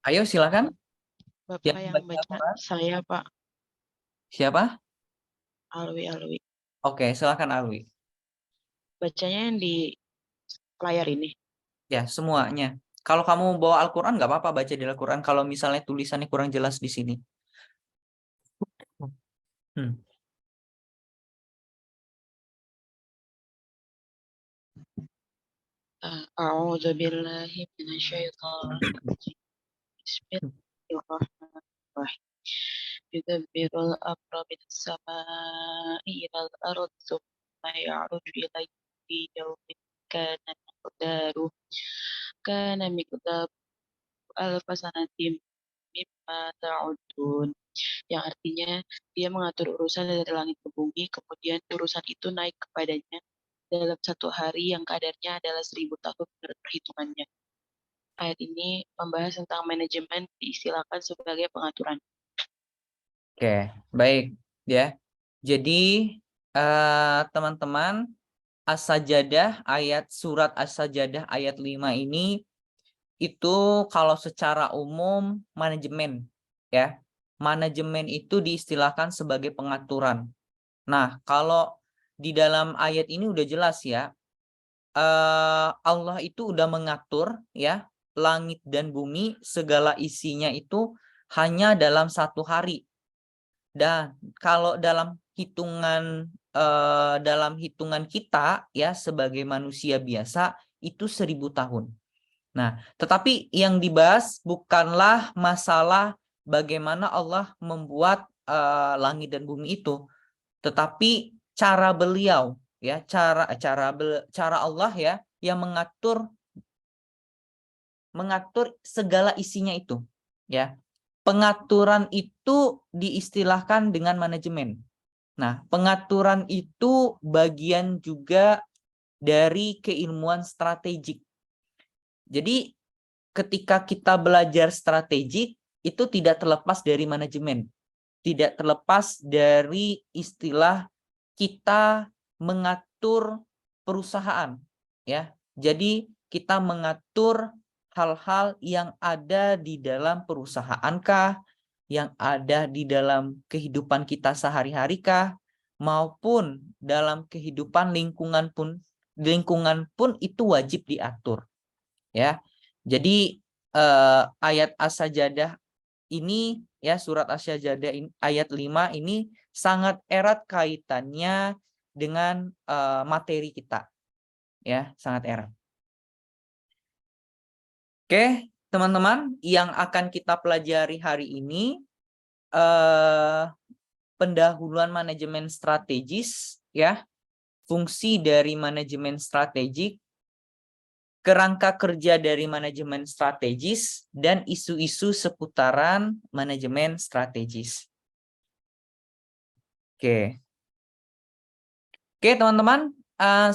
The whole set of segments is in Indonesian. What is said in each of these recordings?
Ayo silakan. Bapak yang baca baca Al-Quran. saya Pak Siapa? Alwi. Oke, silakan Alwi. Bacanya yang di layar ini. Ya, semuanya. Kalau kamu bawa Al-Quran, nggak apa-apa baca di Al-Quran. Kalau misalnya tulisannya kurang jelas di sini. Hmm. A'udzu billahi minasyaitonir rajim. Bismillahirrahmanirrahim. Yudabbirul amra minas samaa'i ilal ardi tsumma ya'ruju ilayhi fi yawmin kana miqdaruhu alfa sanatin mimma ta'udun, yang artinya dia mengatur urusan dari langit ke bumi, kemudian urusan itu naik kepadanya dalam satu hari yang kadarnya adalah 1000 tahun menurut perhitungannya. Ayat ini membahas tentang manajemen, diistilahkan sebagai pengaturan. Oke, baik ya. Jadi teman-teman, As-Sajadah surat As-Sajadah ayat 5 ini itu kalau secara umum manajemen ya. Manajemen itu diistilahkan sebagai pengaturan. Nah, kalau di dalam ayat ini udah jelas ya. Allah itu udah mengatur ya langit dan bumi segala isinya itu hanya dalam satu hari. Dan kalau dalam hitungan kita ya sebagai manusia biasa itu 1000 tahun. Nah, tetapi yang dibahas bukanlah masalah bagaimana Allah membuat langit dan bumi itu, tetapi cara beliau ya, cara Allah ya yang mengatur segala isinya itu ya. Pengaturan itu diistilahkan dengan manajemen. Nah, pengaturan itu bagian juga dari keilmuan strategik. Jadi ketika kita belajar strategik itu tidak terlepas dari manajemen. Tidak terlepas dari istilah kita mengatur perusahaan ya. Jadi kita mengatur hal-hal yang ada di dalam perusahaan kah, yang ada di dalam kehidupan kita sehari-hari kah, maupun dalam kehidupan lingkungan pun itu wajib diatur ya. Jadi ayat As-Sajadah ini ya, surat Asy-Syajadah ayat 5 ini sangat erat kaitannya dengan materi kita ya, sangat erat. Oke, teman-teman, yang akan kita pelajari hari ini pendahuluan manajemen strategis ya, fungsi dari manajemen strategik, kerangka kerja dari manajemen strategis, dan isu-isu seputaran manajemen strategis. Oke, teman-teman,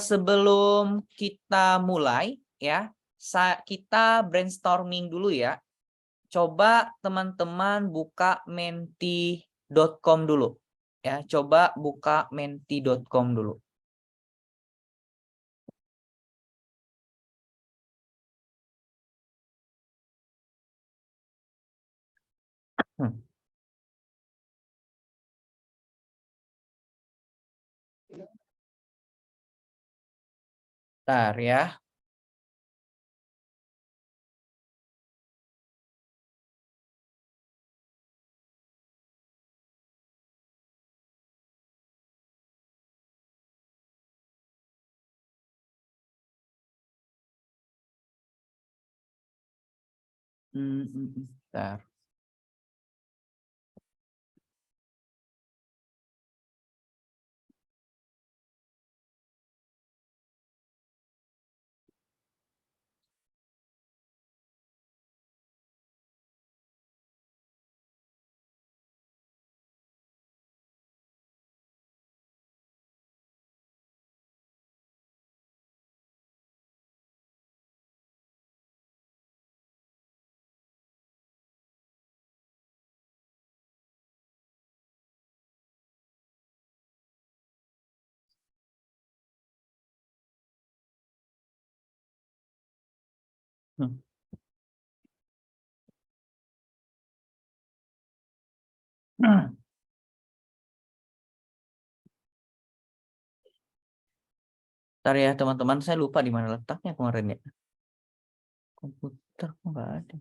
sebelum kita mulai ya, kita brainstorming dulu ya. Coba teman-teman buka menti.com dulu ya. Coba buka menti.com dulu. Bentar ya. Bentar. Ntar ya teman-teman, saya lupa di mana letaknya kemarin ya. Komputer kok nggak ada.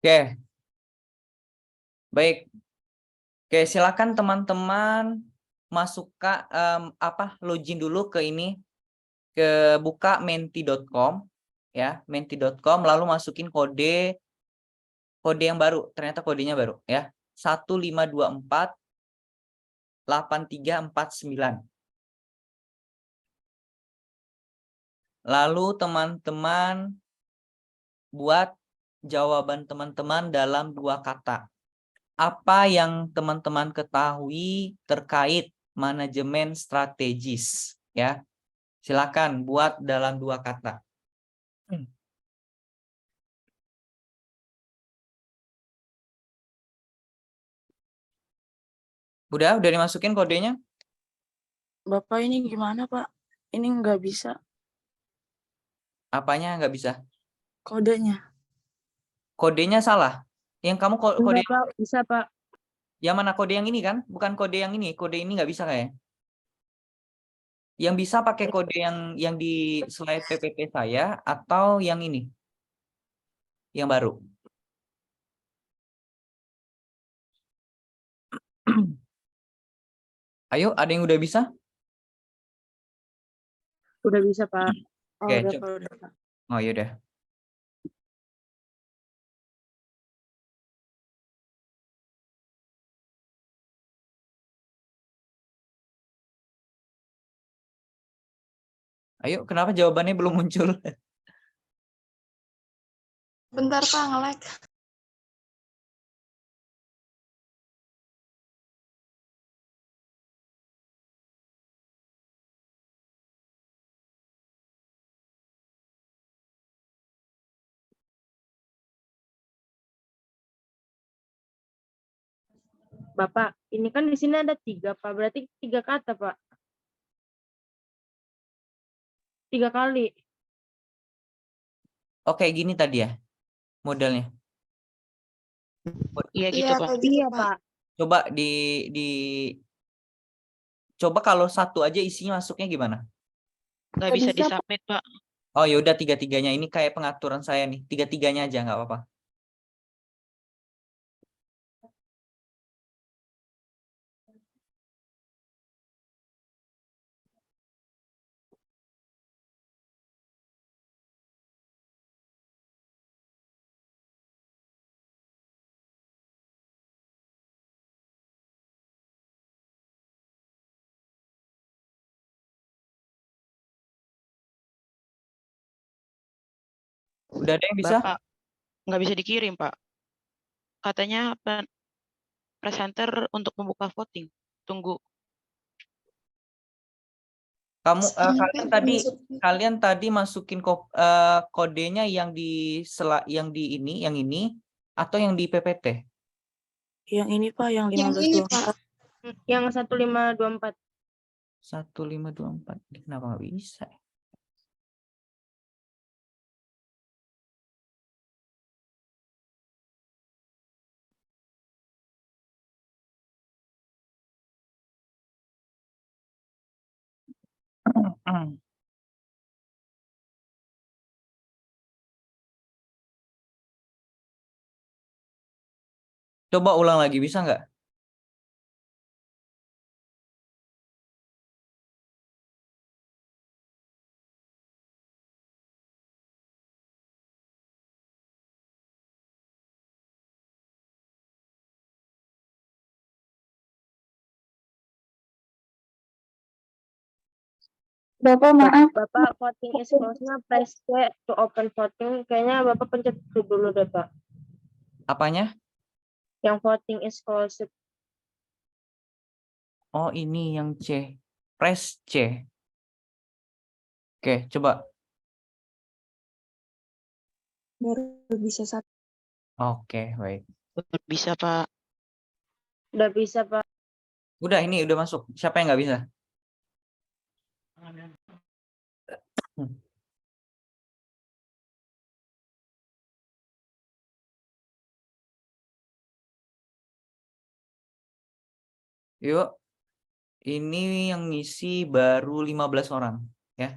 Oke, baik. Oke, silakan teman-teman masuk login dulu ke ini, ke buka menti.com ya, menti.com, lalu masukin kode yang baru. Ternyata kodenya baru ya. 15248349. Lalu teman-teman buat jawaban teman-teman dalam 2 kata. Apa yang teman-teman ketahui terkait manajemen strategis ya? Silakan buat dalam 2 kata. Udah dimasukin kodenya? Bapak ini gimana, Pak? Ini nggak bisa Apanya nggak bisa? kodenya. Kodenya salah. Yang kamu kode Enggak, Pak. Bisa, Pak. yang mana, kode yang ini kan? Bukan kode yang ini. Kode ini nggak bisa kayak. Yang bisa pakai kode yang di slide PPT saya atau yang ini? Yang baru. Ayo, ada yang udah bisa? Udah bisa, Pak. Oh, Oke, udah, coba. Pak. Udah, Pak. Oh, yaudah. Ayo, kenapa jawabannya belum muncul? Bentar, Pak. Nge-lag. Bapak, ini kan di sini ada 3, Pak. Berarti 3 kata, Pak. 3 kali. Oke, gini tadi ya modelnya. Iya gitu, Pak. Iya, Pak. Coba coba kalau satu aja isinya masuknya gimana? Nggak bisa di-submit, Pak. Oh, ya udah, 3-3-nya ini kayak pengaturan saya nih. 3-3-nya aja nggak apa-apa. Udah ada yang bisa? Bapak nggak bisa dikirim, Pak. Katanya presenter untuk membuka voting. Tunggu. Kalian tadi masukin kodenya yang yang ini atau yang di PPT? Yang ini, Pak. Yang 1524. Yang 1524. 1524. Ini kenapa nggak bisa? Coba ulang lagi, bisa nggak? Bapak, maaf. Bapak, voting is closed-nya press C to open voting. Kayaknya Bapak pencet itu dulu deh, Pak. Apanya? Yang voting is closed. Oh, ini yang C. Press C. Oke, coba. Baru bisa satu. Oke, baik. Bisa, Pak. Udah bisa, Pak. Udah, ini udah masuk. Siapa yang nggak bisa? Yuk, ini yang ngisi baru 15 orang, ya.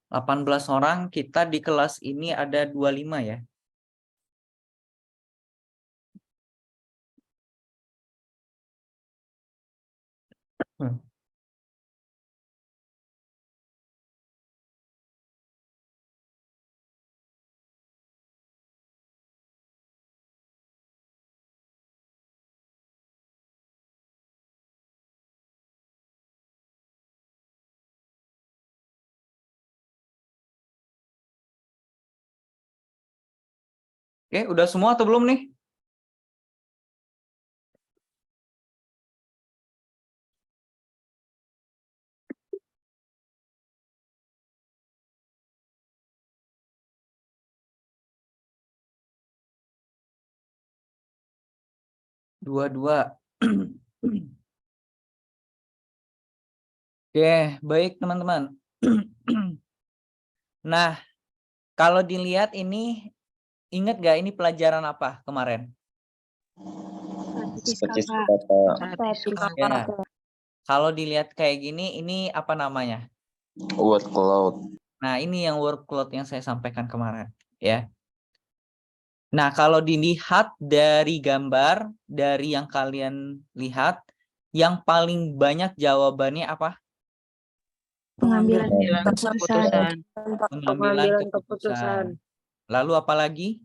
Delapan 18 orang, kita di kelas ini ada 25 ya. Hmm. Oke, udah semua atau belum nih? Dua-dua. Oke, baik teman-teman. Nah, kalau dilihat ini, ingat gak ini pelajaran apa kemarin? Statistika, Pak. Statistika. Ya, kalau dilihat kayak gini, ini apa namanya? Workload. Nah, ini yang workload yang saya sampaikan kemarin, ya. Nah, kalau dilihat dari gambar, dari yang kalian lihat, yang paling banyak jawabannya apa? Pengambilan Keputusan. Pengambilan keputusan. Lalu apa lagi?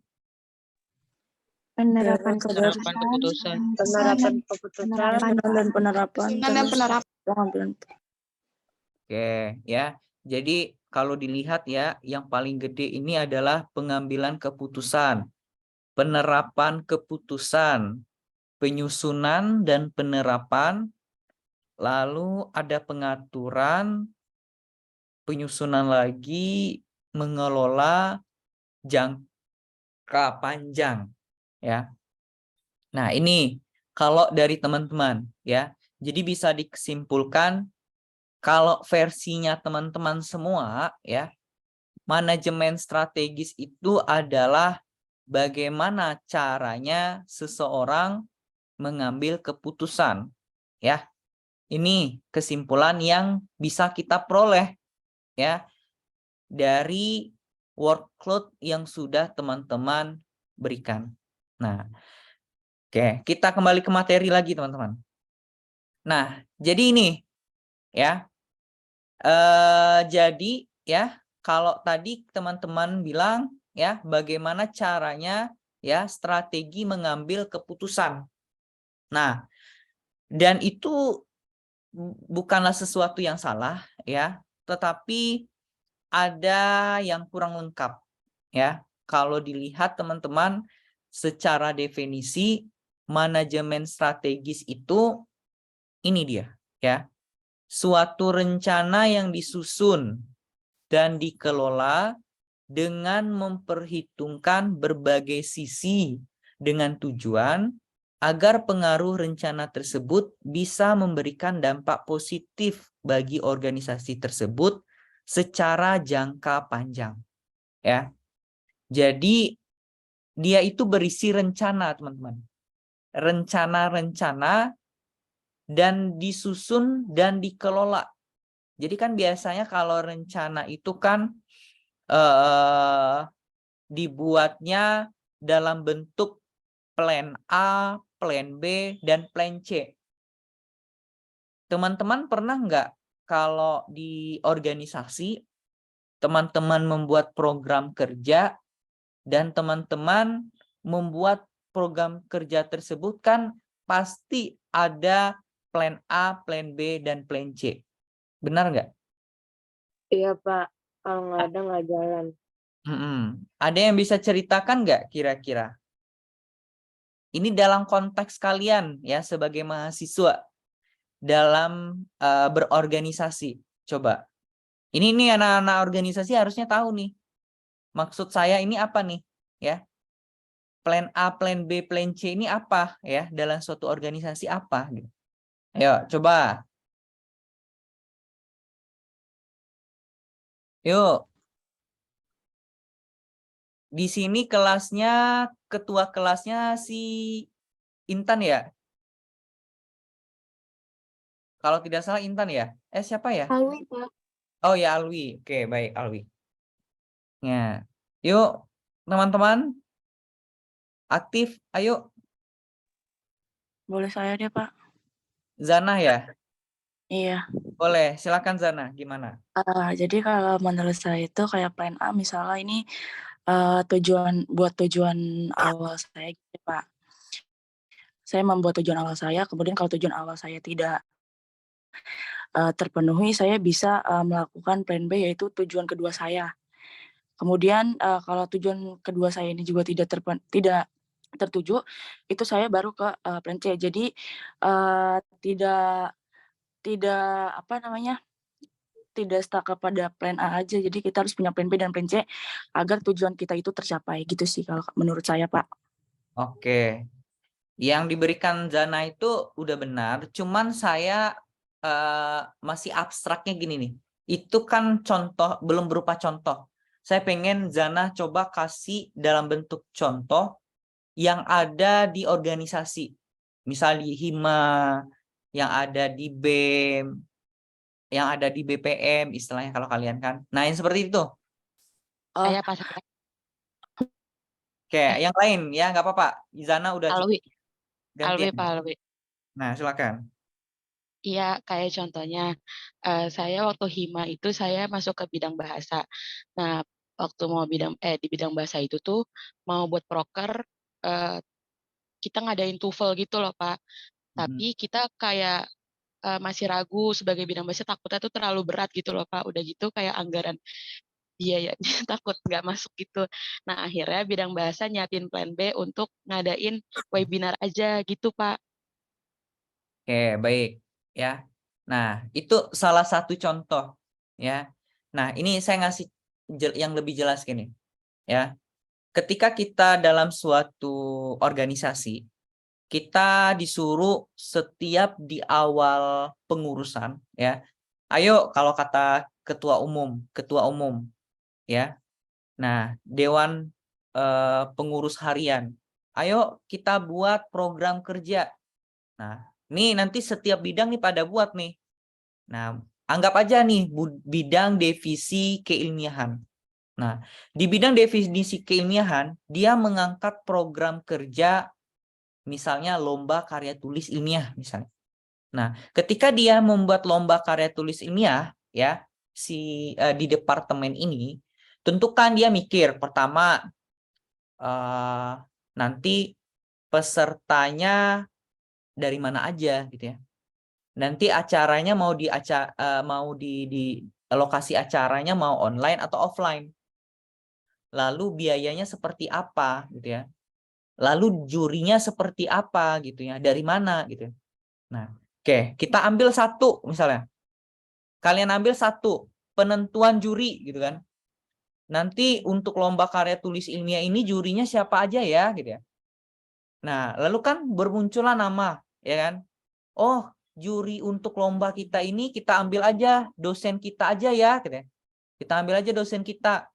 penerapan Penerapan keputusan. Penerapan keputusan. dan penerapan pengambilan. Oke, ya. Jadi kalau dilihat ya, yang paling gede ini adalah pengambilan keputusan, penerapan keputusan, penyusunan dan penerapan, lalu ada pengaturan, penyusunan lagi, mengelola jangka panjang, ya. Nah, ini kalau dari teman-teman, ya. Jadi bisa disimpulkan kalau versinya teman-teman semua, ya, manajemen strategis itu adalah bagaimana caranya seseorang mengambil keputusan, ya. Ini kesimpulan yang bisa kita peroleh, ya, dari workload yang sudah teman-teman berikan. Nah, oke, kita kembali ke materi lagi, teman-teman. Nah, jadi ini, ya. Jadi ya, kalau tadi teman-teman bilang ya, bagaimana caranya ya strategi mengambil keputusan. Nah, dan itu bukanlah sesuatu yang salah ya, tetapi ada yang kurang lengkap ya. Kalau dilihat teman-teman secara definisi manajemen strategis itu ini dia ya. Suatu rencana yang disusun dan dikelola dengan memperhitungkan berbagai sisi dengan tujuan agar pengaruh rencana tersebut bisa memberikan dampak positif bagi organisasi tersebut secara jangka panjang. Ya. Jadi dia itu berisi rencana, teman-teman. Rencana-rencana dan disusun dan dikelola. Jadi kan biasanya kalau rencana itu kan dibuatnya dalam bentuk plan A, plan B, dan plan C. Teman-teman pernah nggak kalau di organisasi, teman-teman membuat program kerja, dan teman-teman membuat program kerja tersebut kan pasti ada plan A, plan B, dan plan C. Benar nggak? Iya, Pak. Kalau nggak ada nggak jalan. Ada yang bisa ceritakan nggak kira-kira? Ini dalam konteks kalian ya sebagai mahasiswa dalam berorganisasi. Coba. Ini nih anak-anak organisasi harusnya tahu nih. Maksud saya ini apa nih? Ya. Plan A, plan B, plan C ini apa ya dalam suatu organisasi apa gitu. Ayo, coba. Yuk. Di sini kelasnya ketua kelasnya si Intan ya? Kalau tidak salah Intan ya? Siapa ya? Alwi, Pak. Oh ya Alwi. Oke, baik Alwi. Ya. Yuk, teman-teman. Aktif, ayo. Boleh saya deh, Pak. Zana ya? Iya. Boleh, silakan Zana. Gimana? Jadi kalau menurut saya itu kayak plan A misalnya ini tujuan awal saya gitu, Pak. Saya membuat tujuan awal saya, kemudian kalau tujuan awal saya tidak terpenuhi, saya bisa melakukan plan B yaitu tujuan kedua saya. Kemudian kalau tujuan kedua saya ini juga tidak tertuju, itu saya baru ke plan C. Jadi tidak apa namanya, tidak stuck kepada plan A aja. Jadi kita harus punya plan B dan plan C agar tujuan kita itu tercapai gitu sih kalau menurut saya, Pak. Oke. Yang diberikan Zana itu udah benar, cuman saya masih abstraknya gini nih. Itu kan contoh, belum berupa contoh. Saya pengen Zana coba kasih dalam bentuk contoh yang ada di organisasi. Misal di Hima, yang ada di BEM, yang ada di BPM, istilahnya kalau kalian kan. Nah, yang seperti itu. Saya pas Oke, yang lain ya nggak apa-apa. Zana udah cukup Alwi, gantian. Pak Alwi. Nah, silakan. Iya, kayak contohnya, saya waktu Hima itu saya masuk ke bidang bahasa. Nah, waktu mau di bidang bahasa itu tuh mau buat proker, kita ngadain TOEFL gitu loh, Pak. Tapi kita kayak masih ragu sebagai bidang bahasa, takutnya tuh terlalu berat gitu loh, Pak. Udah gitu kayak anggaran biayanya takut nggak masuk gitu. Nah, akhirnya bidang bahasa nyiapin plan B untuk ngadain webinar aja gitu, Pak. Oke, baik ya. Nah, itu salah satu contoh ya. Nah, ini saya ngasih yang lebih jelas gini ya. Ketika kita dalam suatu organisasi, kita disuruh setiap di awal pengurusan ya. Ayo kalau kata ketua umum ya. Nah, dewan pengurus harian. Ayo kita buat program kerja. Nah, ini nanti setiap bidang nih pada buat nih. Nah, anggap aja nih bidang definisi keilmiahan. Nah, di bidang definisi keilmiahan, dia mengangkat program kerja misalnya lomba karya tulis ilmiah misalnya. Nah, ketika dia membuat lomba karya tulis ilmiah ya, di departemen ini, tentu kan dia mikir pertama nanti pesertanya dari mana aja gitu ya. Nanti acaranya mau di lokasi acaranya mau online atau offline. Lalu biayanya seperti apa gitu ya. Lalu jurinya seperti apa gitu ya. Dari mana gitu. Nah, oke, kita ambil satu misalnya. Kalian ambil satu penentuan juri gitu kan. Nanti untuk lomba karya tulis ilmiah ini jurinya siapa aja ya gitu ya. Nah, lalu kan bermunculan nama ya kan. Oh, juri untuk lomba kita ini kita ambil aja dosen kita aja ya gitu ya. Kita ambil aja dosen kita.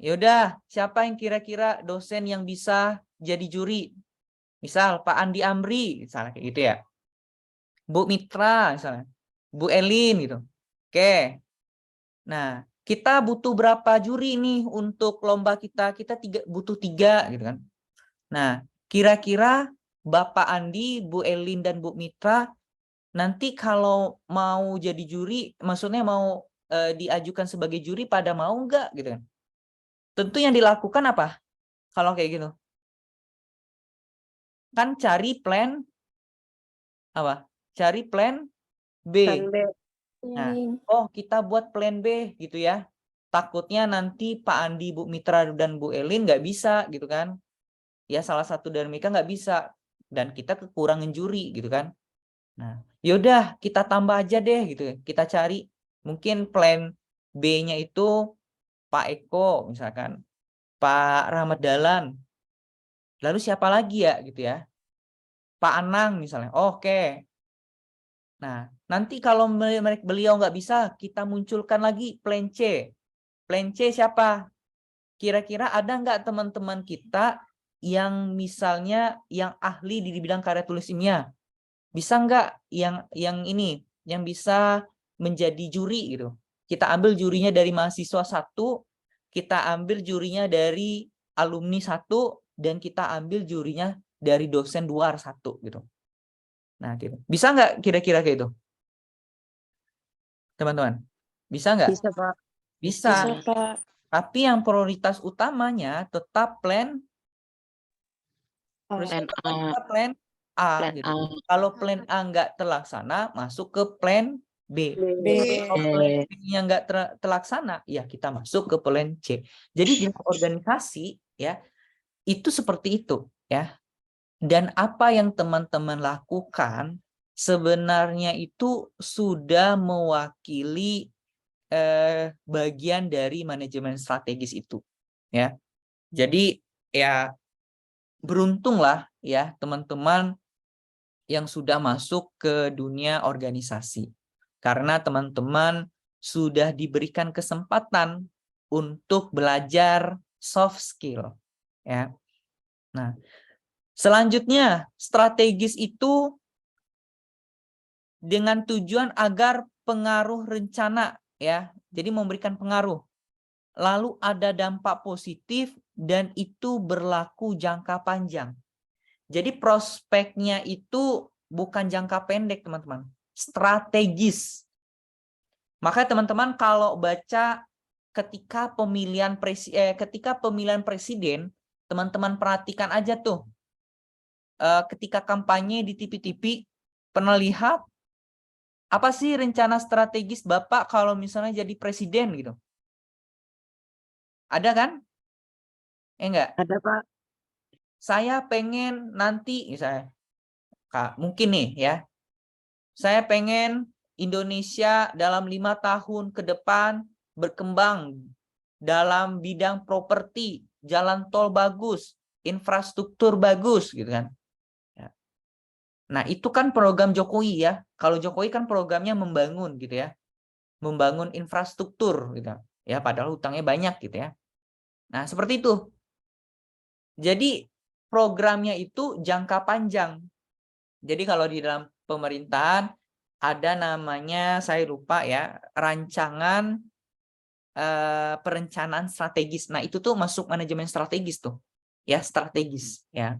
Yaudah, siapa yang kira-kira dosen yang bisa jadi juri? Misal Pak Andi Amri, misalnya kayak gitu ya. Bu Mitra, misalnya. Bu Elin gitu. Oke. Nah, kita butuh berapa juri nih untuk lomba kita? Kita butuh 3 gitu kan. Nah, kira-kira Bapak Andi, Bu Elin, dan Bu Mitra nanti kalau mau jadi juri, maksudnya mau diajukan sebagai juri pada mau nggak gitu kan? Tentu yang dilakukan apa? Kalau kayak gitu, kan cari plan apa? Cari plan B. Plan B. Nah, oh kita buat plan B gitu ya. Takutnya nanti Pak Andi, Bu Mitra, dan Bu Elin nggak bisa gitu kan. Ya salah satu dari mereka nggak bisa. Dan kita kekurangan juri gitu kan. Nah, yaudah kita tambah aja deh gitu ya. Kita cari mungkin plan B-nya itu Pak Eko misalkan. Pak Rahmat Dahlan. Lalu siapa lagi ya gitu ya. Pak Anang misalnya. Oke. Nah, nanti kalau beliau nggak bisa, kita munculkan lagi plan C. Plan C siapa? Kira-kira ada nggak teman-teman kita yang misalnya yang ahli di bidang karya tulis ilmiah? Bisa nggak yang ini, yang bisa menjadi juri gitu? Kita ambil jurinya dari mahasiswa satu, kita ambil jurinya dari alumni satu, dan kita ambil jurinya dari dosen luar satu gitu. Nah, gitu. Bisa nggak kira-kira kayak itu? Teman-teman, bisa nggak? Bisa, Pak. Bisa. Bisa, Pak. Tapi yang prioritas utamanya tetap plan Plan A. plan A Plan gitu. A. Kalau plan A nggak terlaksana, masuk ke plan B. B. Kalau plan B-nya nggak terlaksana, ya kita masuk ke plan C. Jadi di organisasi ya itu seperti itu ya. Dan apa yang teman-teman lakukan sebenarnya itu sudah mewakili bagian dari manajemen strategis itu ya. Jadi ya beruntunglah ya teman-teman yang sudah masuk ke dunia organisasi karena teman-teman sudah diberikan kesempatan untuk belajar soft skill ya. Nah, selanjutnya strategis itu dengan tujuan agar pengaruh rencana ya. Jadi memberikan pengaruh. Lalu ada dampak positif dan itu berlaku jangka panjang. Jadi prospeknya itu bukan jangka pendek, teman-teman. Strategis. Maka teman-teman kalau baca ketika pemilihan presiden, teman-teman perhatikan aja tuh. Ketika kampanye di TV-TV, pernah lihat apa sih rencana strategis Bapak kalau misalnya jadi presiden gitu? Ada kan? Enggak? Ada, Pak. Saya pengen nanti misalnya mungkin nih ya. Saya pengen Indonesia dalam 5 tahun ke depan berkembang dalam bidang properti, jalan tol bagus, infrastruktur bagus gitu kan. Nah, itu kan program Jokowi ya. Kalau Jokowi kan programnya membangun gitu ya. Membangun infrastruktur gitu. Ya, padahal hutangnya banyak gitu ya. Nah, seperti itu. Jadi programnya itu jangka panjang. Jadi kalau di dalam pemerintahan ada namanya, saya lupa ya, rancangan perencanaan strategis. Nah, itu tuh masuk manajemen strategis tuh. Ya, strategis ya.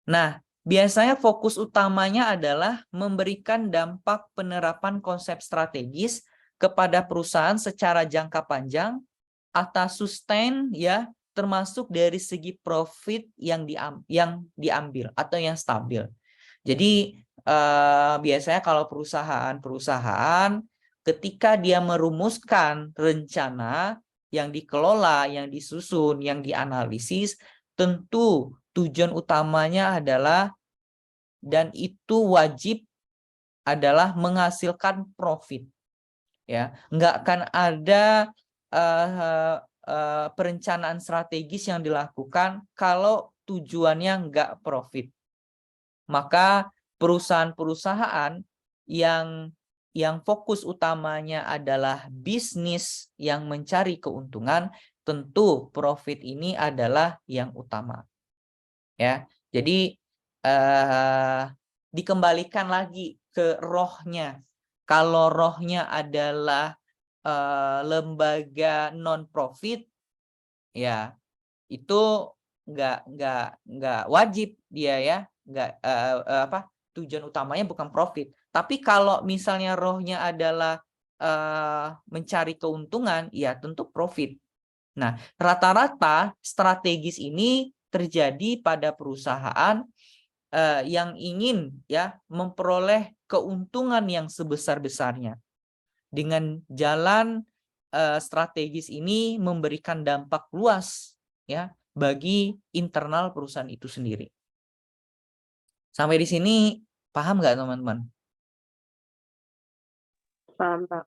Nah, biasanya fokus utamanya adalah memberikan dampak penerapan konsep strategis kepada perusahaan secara jangka panjang atau sustain ya, termasuk dari segi profit yang diambil atau yang stabil. Jadi biasanya kalau perusahaan ketika dia merumuskan rencana yang dikelola, yang disusun, yang dianalisis, tentu tujuan utamanya adalah dan itu wajib adalah menghasilkan profit. Ya, nggak akan ada perencanaan strategis yang dilakukan kalau tujuannya nggak profit. Maka perusahaan-perusahaan yang fokus utamanya adalah bisnis yang mencari keuntungan, tentu profit ini adalah yang utama. Ya, jadi dikembalikan lagi ke rohnya. Kalau rohnya adalah lembaga non-profit, ya itu nggak wajib dia ya, nggak tujuan utamanya bukan profit. Tapi kalau misalnya rohnya adalah mencari keuntungan, ya tentu profit. Nah, rata-rata strategis ini terjadi pada perusahaan yang ingin ya memperoleh keuntungan yang sebesar-besarnya. Dengan jalan strategis ini memberikan dampak luas ya bagi internal perusahaan itu sendiri. Sampai di sini paham nggak teman-teman? Paham, Pak.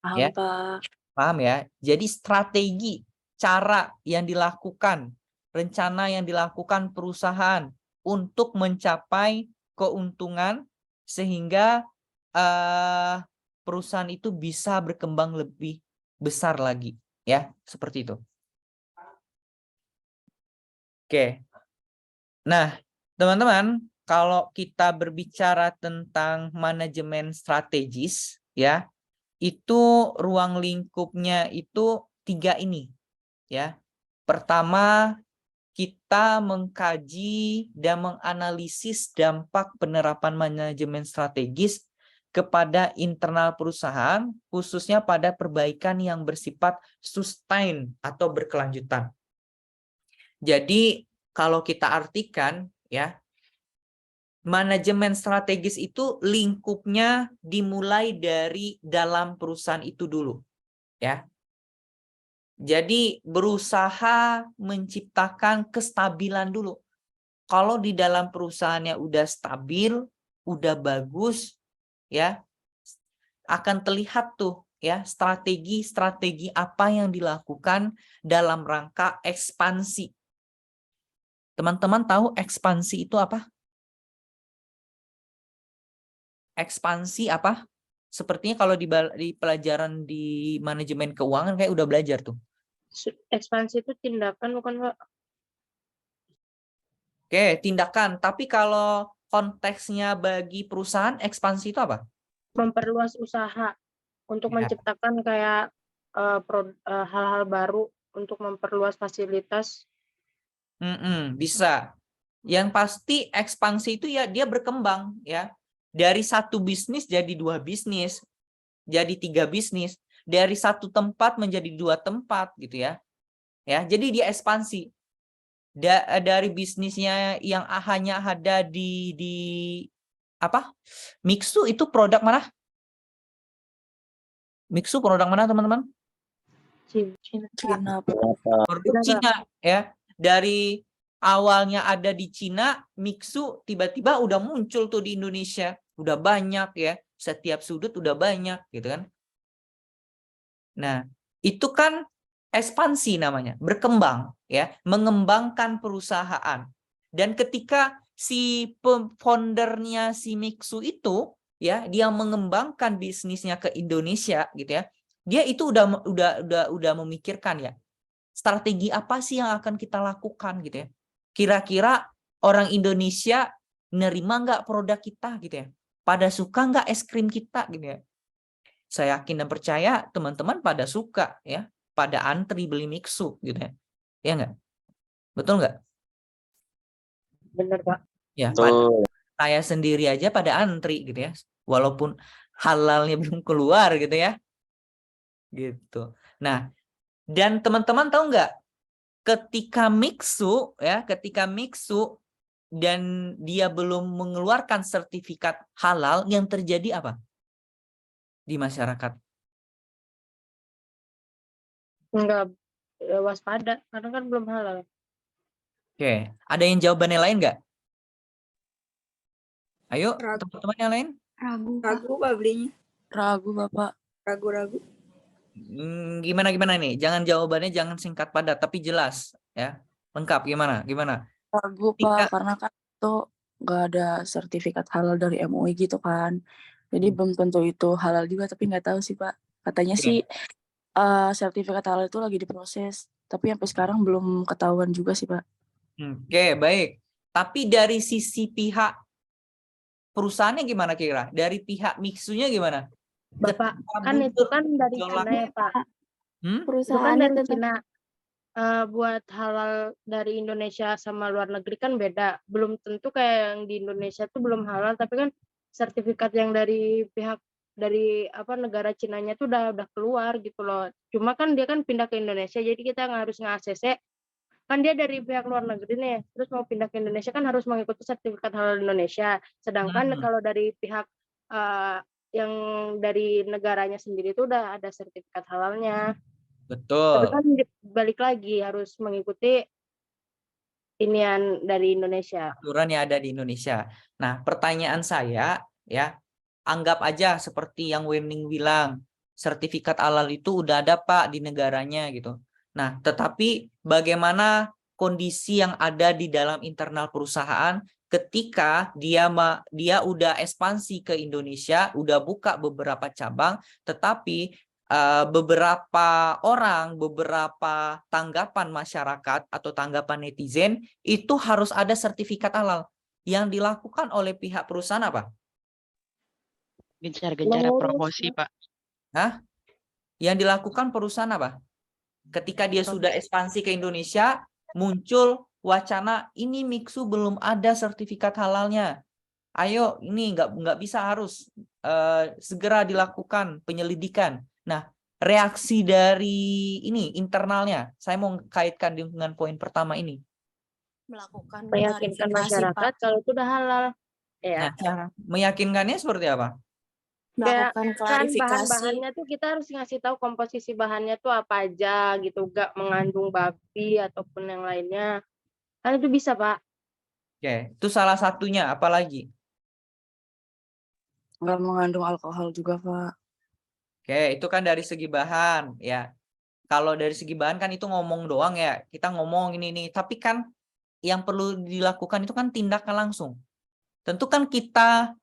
Paham, Ya. Pak. Paham ya? Jadi strategi, cara yang dilakukan, rencana yang dilakukan perusahaan untuk mencapai keuntungan sehingga perusahaan itu bisa berkembang lebih besar lagi, ya, seperti itu. Oke. Nah, teman-teman, kalau kita berbicara tentang manajemen strategis, ya, itu ruang lingkupnya itu 3 ini, ya. Pertama, kita mengkaji dan menganalisis dampak penerapan manajemen strategis kepada internal perusahaan, khususnya pada perbaikan yang bersifat sustain atau berkelanjutan. Jadi, kalau kita artikan, ya, manajemen strategis itu lingkupnya dimulai dari dalam perusahaan itu dulu, ya. Jadi berusaha menciptakan kestabilan dulu. Kalau di dalam perusahaannya udah stabil, udah bagus, ya, akan terlihat tuh ya strategi-strategi apa yang dilakukan dalam rangka ekspansi. Teman-teman tahu ekspansi itu apa? Ekspansi apa? Sepertinya kalau di pelajaran di manajemen keuangan kayak udah belajar tuh. Ekspansi itu tindakan bukan, Pak? Oke, tindakan. Tapi kalau konteksnya bagi perusahaan, ekspansi itu apa? Memperluas usaha untuk Ya. menciptakan kayak hal-hal baru untuk memperluas fasilitas. Bisa. Yang pasti ekspansi itu ya dia berkembang ya. Dari satu bisnis jadi 2 bisnis, jadi 3 bisnis, dari satu tempat menjadi 2 tempat gitu ya. Ya, jadi dia ekspansi. Dari bisnisnya yang hanya ada di apa? Mixu itu produk mana? Mixu produk mana, teman-teman? Cina, Pak. Produk Cina ya. Dari awalnya ada di Cina, Mixu tiba-tiba udah muncul tuh di Indonesia, udah banyak ya, setiap sudut udah banyak gitu kan. Nah, itu kan ekspansi namanya, berkembang ya, mengembangkan perusahaan. Dan ketika si foundernya si Mixu itu ya, dia mengembangkan bisnisnya ke Indonesia gitu ya. Dia itu udah memikirkan ya, strategi apa sih yang akan kita lakukan gitu ya. Kira-kira orang Indonesia nerima nggak produk kita gitu ya. Pada suka nggak es krim kita gitu ya. Saya yakin dan percaya teman-teman pada suka ya. Pada antri beli Mixu gitu ya. Ya nggak? Betul nggak? Benar, Pak. Ya, Betul. saya sendiri aja pada antri gitu ya. Walaupun halalnya belum keluar gitu ya. Gitu. Nah, dan teman-teman tahu nggak? Ketika Mixu dan dia belum mengeluarkan sertifikat halal, yang terjadi apa di masyarakat? Enggak waspada karena kan belum halal. Oke, ada yang jawabannya lain nggak? Ayo, Ragu. teman-teman yang lain. Ragu Pak belinya. Ragu, Bapak. Ragu-ragu. Gimana nih? Jawabannya jangan singkat padat, tapi jelas ya, lengkap. Gimana? Ragu, Ketika- Pak, karena kan itu nggak ada sertifikat halal dari MUI gitu kan. Jadi belum tentu itu halal juga, tapi nggak tahu sih, Pak. Katanya Oke. sih sertifikat halal itu lagi diproses, tapi sampai sekarang belum ketahuan juga sih, Pak. Oke, baik. Tapi dari sisi pihak perusahaannya gimana kira? Dari pihak Mixunya gimana? Bapak, Ketika kan itu muncul kan dari gejolak- Cina ya, Pak. Itu kan Perusahaannya dari tetap Cina. Buat halal dari Indonesia sama luar negeri kan beda. Belum tentu kayak yang di Indonesia tuh belum halal, tapi kan sertifikat yang dari pihak dari negara Cinanya tuh udah keluar gitu loh. Cuma kan dia kan pindah ke Indonesia, jadi kita harus nge-ACC kan dia dari pihak luar negeri nih, terus mau pindah ke Indonesia kan harus mengikuti sertifikat halal Indonesia. Sedangkan kalau dari pihak yang dari negaranya sendiri itu udah ada sertifikat halalnya. Tapi Betul. kan balik lagi harus mengikuti inian dari Indonesia. Aturan yang ada di Indonesia. Nah, pertanyaan saya ya, anggap aja seperti yang Wening bilang, sertifikat halal itu udah ada Pak di negaranya gitu. Nah, tetapi bagaimana kondisi yang ada di dalam internal perusahaan ketika dia udah ekspansi ke Indonesia, udah buka beberapa cabang, tetapi beberapa orang, beberapa tanggapan masyarakat atau tanggapan netizen itu harus ada sertifikat halal. Yang dilakukan oleh pihak perusahaan apa? Gencar-gencar Mengurus, promosi, Pak. Hah? Yang dilakukan perusahaan apa? Ketika dia sudah ekspansi ke Indonesia, muncul wacana ini Mixu belum ada sertifikat halalnya. Ayo, ini nggak bisa, harus segera dilakukan penyelidikan. Nah, reaksi dari ini internalnya, saya mau kaitkan dengan poin pertama ini. Melakukan meyakinkan klarifikasi, masyarakat Pak. kalau itu udah halal. Ya. Nah, cara meyakinkannya seperti apa? Kayak Melakukan kan klarifikasi. bahan-bahannya tuh kita harus ngasih tahu komposisi bahannya tuh apa aja gitu, gak mengandung babi ataupun yang lainnya. Kan itu bisa, Pak. Oke, itu salah satunya. Apalagi? Nggak mengandung alkohol juga, Pak. Oke, itu kan dari segi bahan ya. Kalau dari segi bahan kan itu ngomong doang ya. Kita ngomong ini. Tapi kan yang perlu dilakukan itu kan tindakan langsung. Tentu kan kita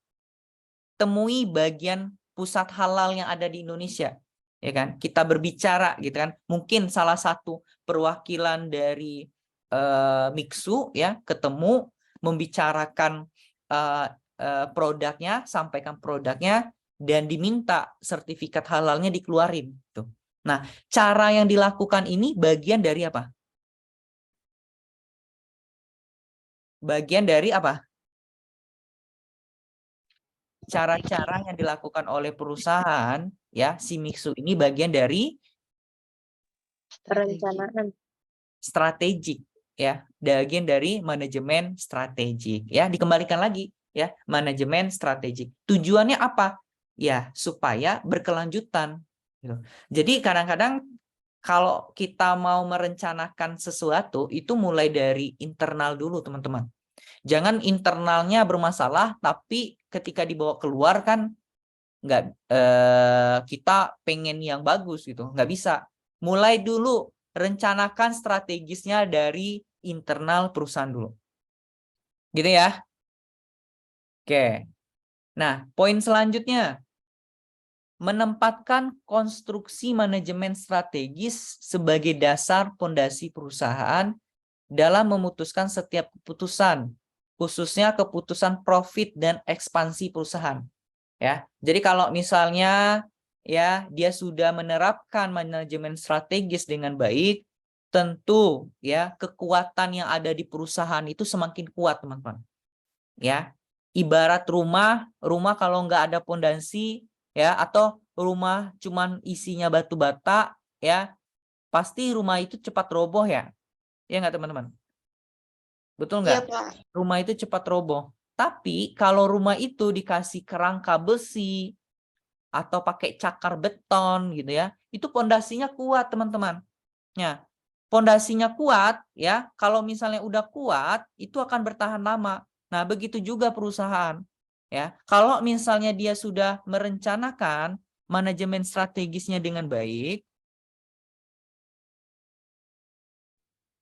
temui bagian pusat halal yang ada di Indonesia. Ya kan? Kita berbicara gitu kan. Mungkin salah satu perwakilan dari Mixu ya ketemu membicarakan produknya, sampaikan produknya dan diminta sertifikat halalnya dikeluarin tuh. Nah, cara yang dilakukan ini bagian dari apa? Bagian dari apa? Cara-cara yang dilakukan oleh perusahaan ya, si Mixu ini bagian dari Perencanaan. strategik ya, bagian dari manajemen strategik ya. Dikembalikan lagi ya, manajemen strategik. Tujuannya apa? Ya, supaya berkelanjutan gitu. Jadi kadang-kadang kalau kita mau merencanakan sesuatu itu mulai dari internal dulu, teman-teman. Jangan internalnya bermasalah tapi ketika dibawa keluar kan nggak kita pengen yang bagus gitu, nggak bisa. Mulai dulu rencanakan strategisnya dari internal perusahaan dulu, gitu ya. Oke, nah poin selanjutnya, menempatkan konstruksi manajemen strategis sebagai dasar fondasi perusahaan dalam memutuskan setiap keputusan, khususnya keputusan profit dan ekspansi perusahaan. Ya, jadi kalau misalnya ya dia sudah menerapkan manajemen strategis dengan baik, tentu ya kekuatan yang ada di perusahaan itu semakin kuat, teman-teman. Ya, ibarat rumah kalau nggak ada pondasi ya, atau rumah cuman isinya batu bata ya, pasti rumah itu cepat roboh ya. Ya nggak, teman-teman? Betul nggak? Iya, Pak. Rumah itu cepat roboh. Tapi kalau rumah itu dikasih kerangka besi atau pakai cakar beton gitu ya, itu pondasinya kuat, teman-teman. Ya, pondasinya kuat ya, kalau misalnya udah kuat itu akan bertahan lama. Nah, begitu juga perusahaan. Ya, kalau misalnya dia sudah merencanakan manajemen strategisnya dengan baik.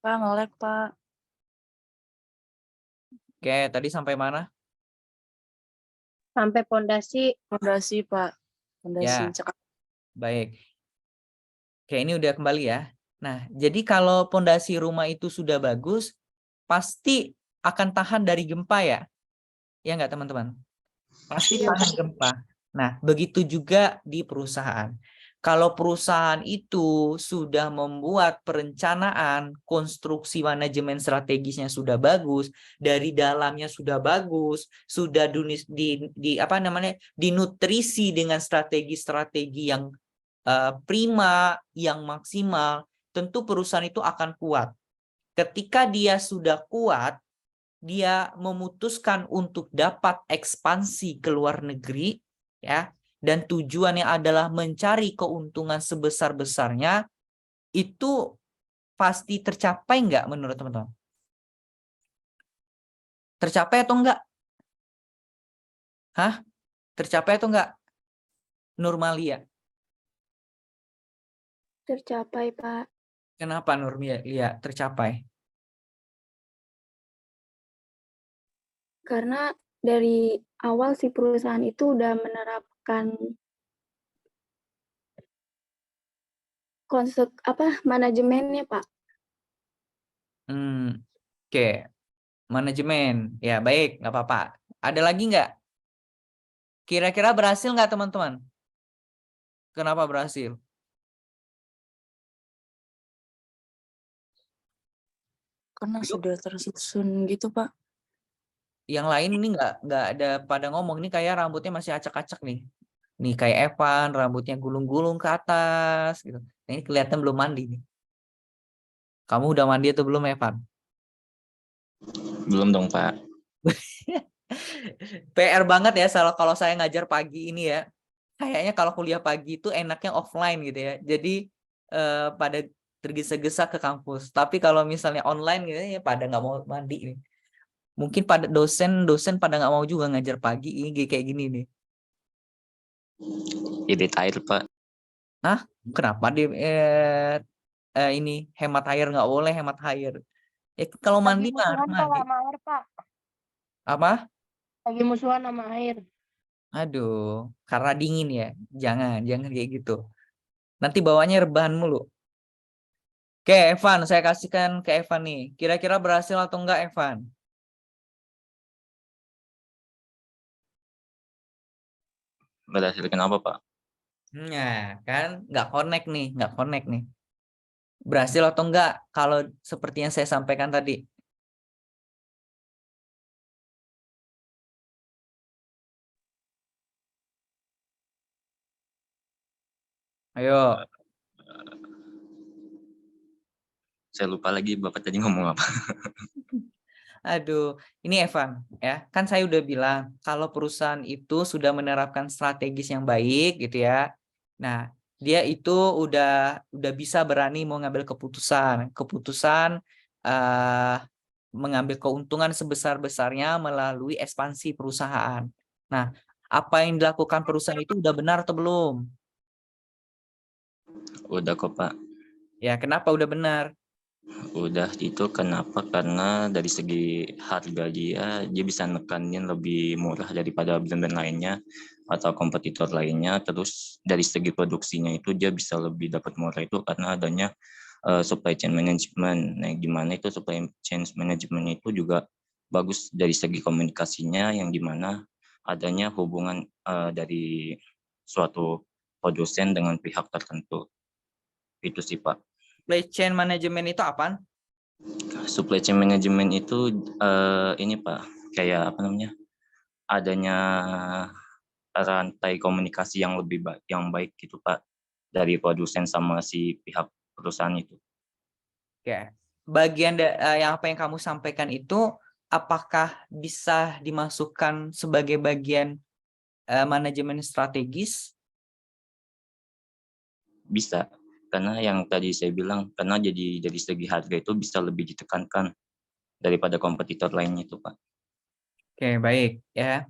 Pak, nge-lag, Pak. Oke, tadi sampai mana? Sampai pondasi. Fondasi, Pak. Fondasi Ya, cakar. baik. Oke, ini udah kembali ya. Nah, jadi kalau pondasi rumah itu sudah bagus, pasti akan tahan dari gempa ya. Ya nggak, teman-teman? Pasti Iya, tahan Pak. gempa. Nah, begitu juga di perusahaan. Kalau perusahaan itu sudah membuat perencanaan, konstruksi manajemen strategisnya sudah bagus, dari dalamnya sudah bagus, sudah dinutrisi dengan strategi-strategi yang prima, yang maksimal, tentu perusahaan itu akan kuat. ketika dia sudah kuat, dia memutuskan untuk dapat ekspansi ke luar negeri, ya, dan tujuannya adalah mencari keuntungan sebesar-besarnya, itu pasti tercapai nggak menurut teman-teman? Tercapai atau enggak? Hah? Tercapai atau enggak? Nurmalia. Tercapai, Pak. Kenapa Nurmalia tercapai? Karena dari awal si perusahaan itu udah menerapkan manajemennya, Pak. Oke. Manajemen. Ya, baik. Nggak apa-apa. Ada lagi nggak? Kira-kira berhasil nggak teman-teman? Kenapa berhasil? Karena Yuk. sudah tersusun gitu, Pak. Yang lain ini nggak ada pada ngomong. Ini kayak rambutnya masih acak-acak nih. Nih kayak Evan, rambutnya gulung-gulung ke atas gitu. Nah, ini kelihatan belum mandi nih. Kamu udah mandi atau belum, Evan? Belum dong, Pak. PR banget ya kalau saya ngajar pagi ini ya. Kayaknya kalau kuliah pagi itu enaknya offline gitu ya. Jadi pada tergesa-gesa ke kampus. Tapi kalau misalnya online gitu ya pada nggak mau mandi nih. Mungkin pada dosen pada nggak mau juga ngajar pagi ini kayak gini nih. Irit air, Pak. Hah? Kenapa ini hemat air, nggak boleh hemat air? Ya kalau mandi mah harus mandi. sama air, Pak. Apa? Lagi musuhan sama air. Aduh, karena dingin ya. Jangan kayak gitu. Nanti bawanya rebahan mulu. Oke, Evan, saya kasihkan ke Evan nih. Kira-kira berhasil atau enggak, Evan? Berhasil kenapa, Pak? Nah, kan nggak connect nih. Berhasil atau enggak kalau seperti yang saya sampaikan tadi? Ayo. Saya lupa lagi Bapak tadi ngomong apa. Aduh, ini Evan ya. Kan saya udah bilang kalau perusahaan itu sudah menerapkan strategis yang baik gitu ya. Nah, dia itu udah bisa berani mau ngambil keputusan mengambil keuntungan sebesar-besarnya melalui ekspansi perusahaan. Nah, apa yang dilakukan perusahaan itu udah benar atau belum? Udah kok, Pak. Ya, kenapa udah benar? Udah itu kenapa? Karena dari segi harga dia bisa nekanin lebih murah daripada brand-brand lainnya atau kompetitor lainnya. Terus dari segi produksinya itu dia bisa lebih dapat murah itu karena adanya supply chain management. Nah, gimana itu supply chain management itu juga bagus dari segi komunikasinya yang dimana adanya hubungan dari suatu produsen dengan pihak tertentu. Itu sih, Pak. Supply chain management itu apaan? Supply chain management itu ini Pak, kayak apa namanya? Adanya rantai komunikasi yang lebih baik gitu Pak dari produsen sama si pihak perusahaan itu. Ya, bagian yang apa yang kamu sampaikan itu apakah bisa dimasukkan sebagai bagian manajemen strategis? Bisa, karena yang tadi saya bilang karena jadi dari segi harga itu bisa lebih ditekankan daripada kompetitor lainnya itu Pak. Oke, baik ya.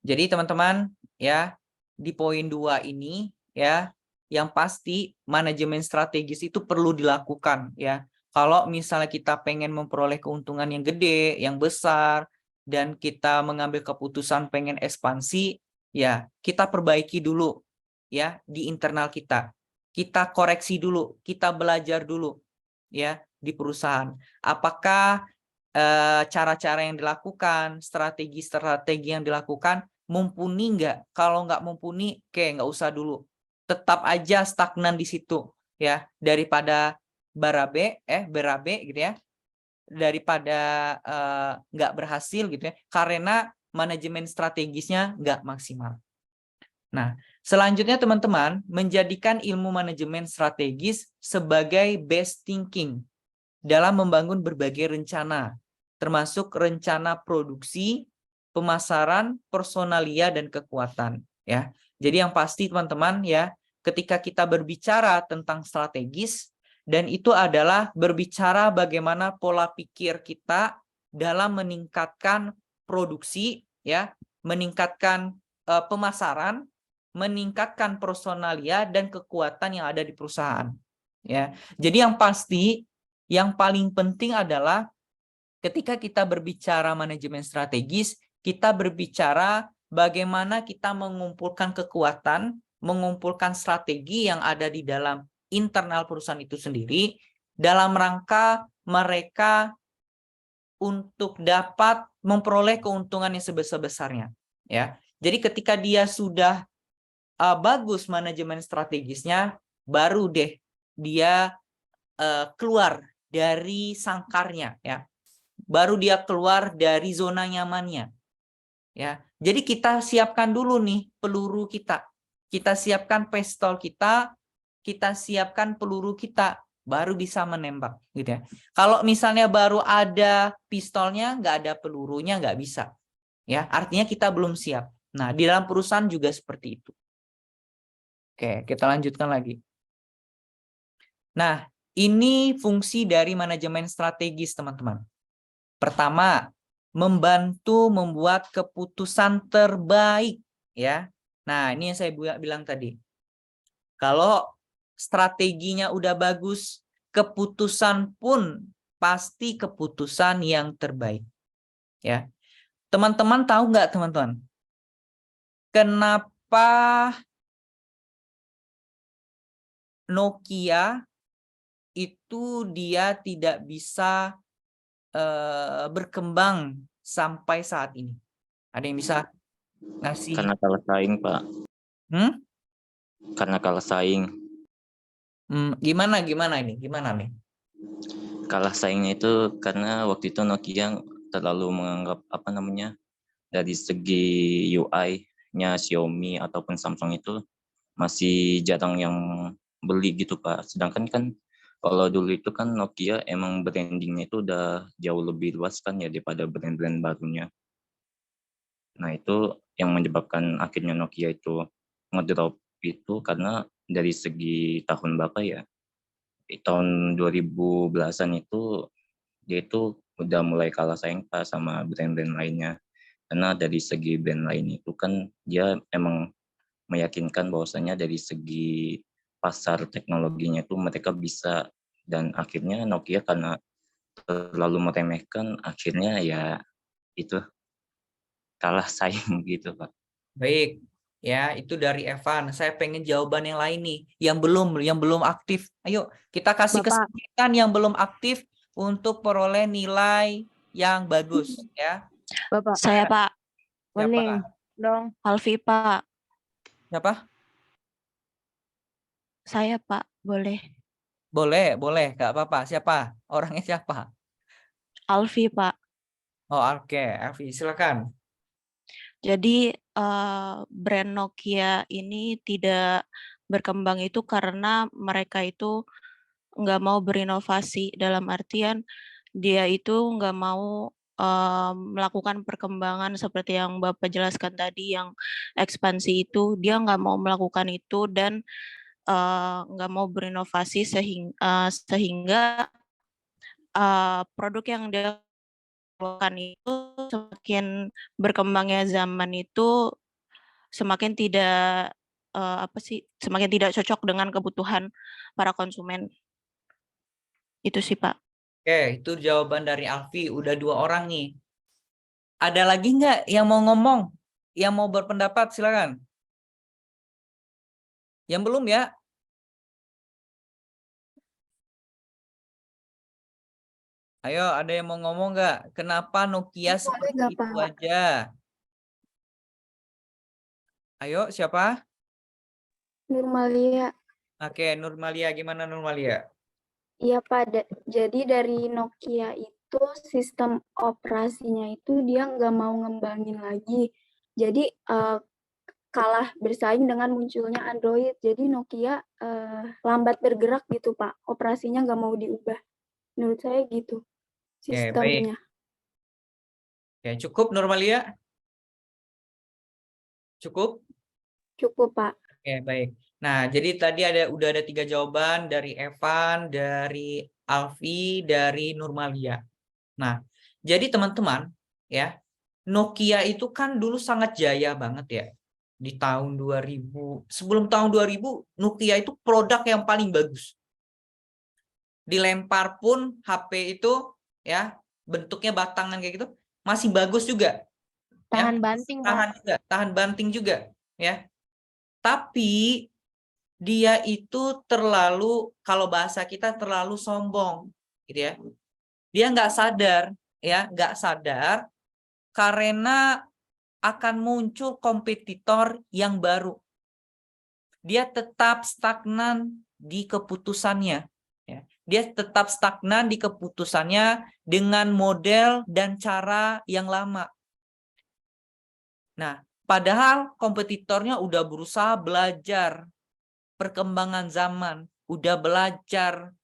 Jadi teman-teman ya, di poin 2 ini ya, yang pasti manajemen strategis itu perlu dilakukan ya. Kalau misalnya kita pengen memperoleh keuntungan yang gede, yang besar, dan kita mengambil keputusan pengen ekspansi, ya kita perbaiki dulu ya di internal kita. Kita koreksi dulu, kita belajar dulu ya di perusahaan. Apakah cara-cara yang dilakukan, strategi-strategi yang dilakukan mumpuni nggak? Kalau nggak mumpuni, oke, nggak usah dulu. Tetap aja stagnan di situ ya, daripada berabe gitu ya, daripada nggak berhasil gitu ya, karena manajemen strategisnya nggak maksimal. Nah, selanjutnya teman-teman menjadikan ilmu manajemen strategis sebagai best thinking dalam membangun berbagai rencana, termasuk rencana produksi, pemasaran, personalia, dan kekuatan. Ya, jadi yang pasti teman-teman ya, ketika kita berbicara tentang strategis, dan itu adalah berbicara bagaimana pola pikir kita dalam meningkatkan produksi, ya, meningkatkan pemasaran, meningkatkan personalia dan kekuatan yang ada di perusahaan. Ya, jadi yang pasti, yang paling penting adalah ketika kita berbicara manajemen strategis, kita berbicara bagaimana kita mengumpulkan kekuatan, mengumpulkan strategi yang ada di dalam internal perusahaan itu sendiri dalam rangka mereka untuk dapat memperoleh keuntungan yang sebesar-besarnya. Ya, jadi ketika dia sudah bagus manajemen strategisnya, baru deh dia keluar dari sangkarnya, ya. Baru dia keluar dari zona nyamannya, ya. Jadi kita siapkan dulu nih peluru kita siapkan pistol kita siapkan peluru kita, baru bisa menembak, gitu ya. Kalau misalnya baru ada pistolnya, nggak ada pelurunya, nggak bisa, ya. Artinya kita belum siap. Nah, di dalam perusahaan juga seperti itu. Oke, kita lanjutkan lagi. Nah, ini fungsi dari manajemen strategis, teman-teman. Pertama, membantu membuat keputusan terbaik, ya. Nah, ini yang saya bilang tadi. Kalau strateginya udah bagus, keputusan pun pasti keputusan yang terbaik, ya. Teman-teman tahu nggak, teman-teman? Kenapa Nokia itu dia tidak bisa berkembang sampai saat ini? Ada yang bisa ngasih? Karena kalah saing, Pak. Karena kalah saing. Gimana ini? Gimana nih? Kalah saingnya itu karena waktu itu Nokia terlalu menganggap dari segi UI-nya Xiaomi ataupun Samsung itu masih jarang yang beli gitu, Pak. Sedangkan kan kalau dulu itu kan Nokia emang brandingnya itu udah jauh lebih luas kan ya daripada brand-brand barunya. Nah, itu yang menyebabkan akhirnya Nokia itu ngedrop itu karena dari segi tahun berapa ya? Tahun 2010-an itu dia itu udah mulai kalah saing, Pak, sama brand-brand lainnya. Karena dari segi brand lain itu kan dia emang meyakinkan bahwasanya dari segi pasar teknologinya itu mereka bisa, dan akhirnya Nokia karena terlalu meremehkan akhirnya ya itu kalah saing gitu, Pak. Baik, ya itu dari Evan. Saya pengen jawaban yang lain nih, yang belum aktif. Ayo kita kasih Bapak. kesempatan yang belum aktif untuk peroleh nilai yang bagus, ya. Bapak. Saya, Pak. Siapa? Kuning dong. Alfi, Pak. Siapa? Saya, Pak. Boleh. Boleh, nggak apa-apa. Siapa? Orangnya siapa? Alfi, Pak. Oh, oke, Elvi, silakan. Jadi brand Nokia ini tidak berkembang itu karena mereka itu nggak mau berinovasi, dalam artian dia itu nggak mau melakukan perkembangan seperti yang Bapak jelaskan tadi, yang ekspansi itu dia nggak mau melakukan itu, dan nggak mau berinovasi sehingga produk yang dia keluarkan itu semakin berkembangnya zaman itu semakin tidak semakin tidak cocok dengan kebutuhan para konsumen. Itu sih, Pak. Oke, itu jawaban dari Alfi. Udah 2 orang nih. Ada lagi nggak yang mau ngomong? Yang mau berpendapat, silakan. Yang belum ya? Ayo, ada yang mau ngomong nggak? Kenapa Nokia Boleh seperti nggak, itu Pak? aja? Ayo, siapa? Nurmalia. Oke, Nurmalia. Gimana Nurmalia? Iya, Pak. Jadi dari Nokia itu sistem operasinya itu dia nggak mau ngembangin lagi. Jadi kalah bersaing dengan munculnya Android. Jadi Nokia lambat bergerak gitu, Pak. Operasinya nggak mau diubah. Menurut saya gitu Oke, baik. sistemnya. Oke, cukup Nurmalia? Cukup? Cukup, Pak. Oke, baik. Nah, jadi tadi udah ada 3 jawaban dari Evan, dari Alfi, dari Nurmalia. Nah, jadi teman-teman ya, Nokia itu kan dulu sangat jaya banget ya. Di tahun 2000, sebelum tahun 2000, Nokia itu produk yang paling bagus. Dilempar pun HP itu ya, bentuknya batangan kayak gitu, masih bagus juga. Tahan Ya, banting, Pak. tahan juga, tahan banting juga ya. Tapi dia itu terlalu, kalau bahasa kita terlalu sombong gitu ya. Dia nggak sadar ya, nggak sadar karena akan muncul kompetitor yang baru. Dia tetap stagnan di keputusannya ya. Dia tetap stagnan di keputusannya dengan model dan cara yang lama. Nah, padahal kompetitornya udah berusaha belajar perkembangan zaman, udah belajar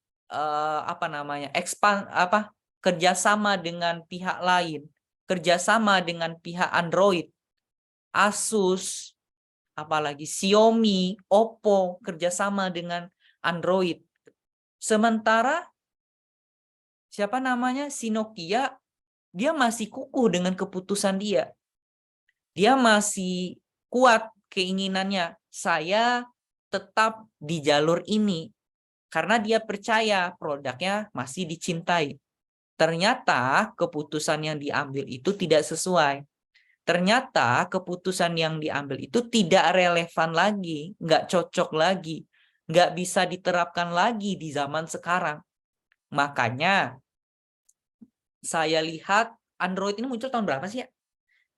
kerjasama dengan pihak lain, kerjasama dengan pihak Android, Asus, apalagi Xiaomi, Oppo, kerjasama dengan Android. Sementara siapa namanya si Nokia, dia masih kukuh dengan keputusan dia. Dia masih kuat keinginannya, saya tetap di jalur ini karena dia percaya produknya masih dicintai. Ternyata keputusan yang diambil itu tidak sesuai. Ternyata keputusan yang diambil itu tidak relevan lagi, nggak cocok lagi, nggak bisa diterapkan lagi di zaman sekarang. Makanya saya lihat Android ini muncul tahun berapa sih ya?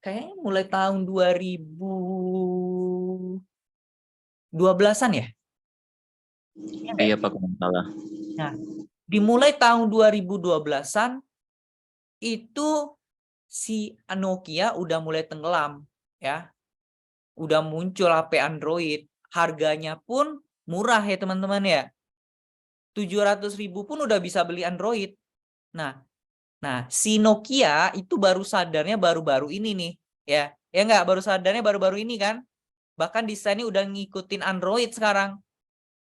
Kayaknya mulai tahun 2012-an ya? Iya Pak, kalau nggak salah. Nah, dimulai tahun 2012-an itu si Nokia udah mulai tenggelam ya. Udah muncul HP Android, harganya pun murah ya teman-teman ya. 700.000 pun udah bisa beli Android. Nah, si Nokia itu baru sadarnya baru-baru ini nih ya. Ya nggak, baru sadarnya baru-baru ini kan. Bahkan desainnya udah ngikutin Android sekarang.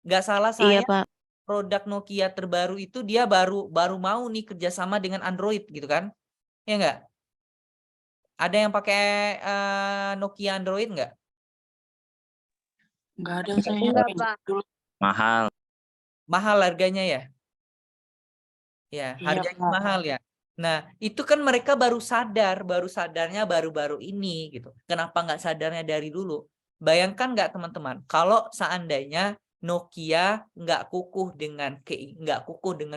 Nggak salah Iya, saya, Pak. produk Nokia terbaru itu dia baru mau nih kerjasama dengan Android gitu kan. Ya nggak? Ada yang pakai Nokia Android nggak? Nggak ada saya Enggak, pinjam Pak. dulu. Mahal. Mahal harganya ya? Ya, Iya, harganya Pak. mahal ya. Nah, itu kan mereka baru sadarnya baru-baru ini gitu. Kenapa nggak sadarnya dari dulu? Bayangkan nggak teman-teman, kalau seandainya Nokia nggak kukuh dengan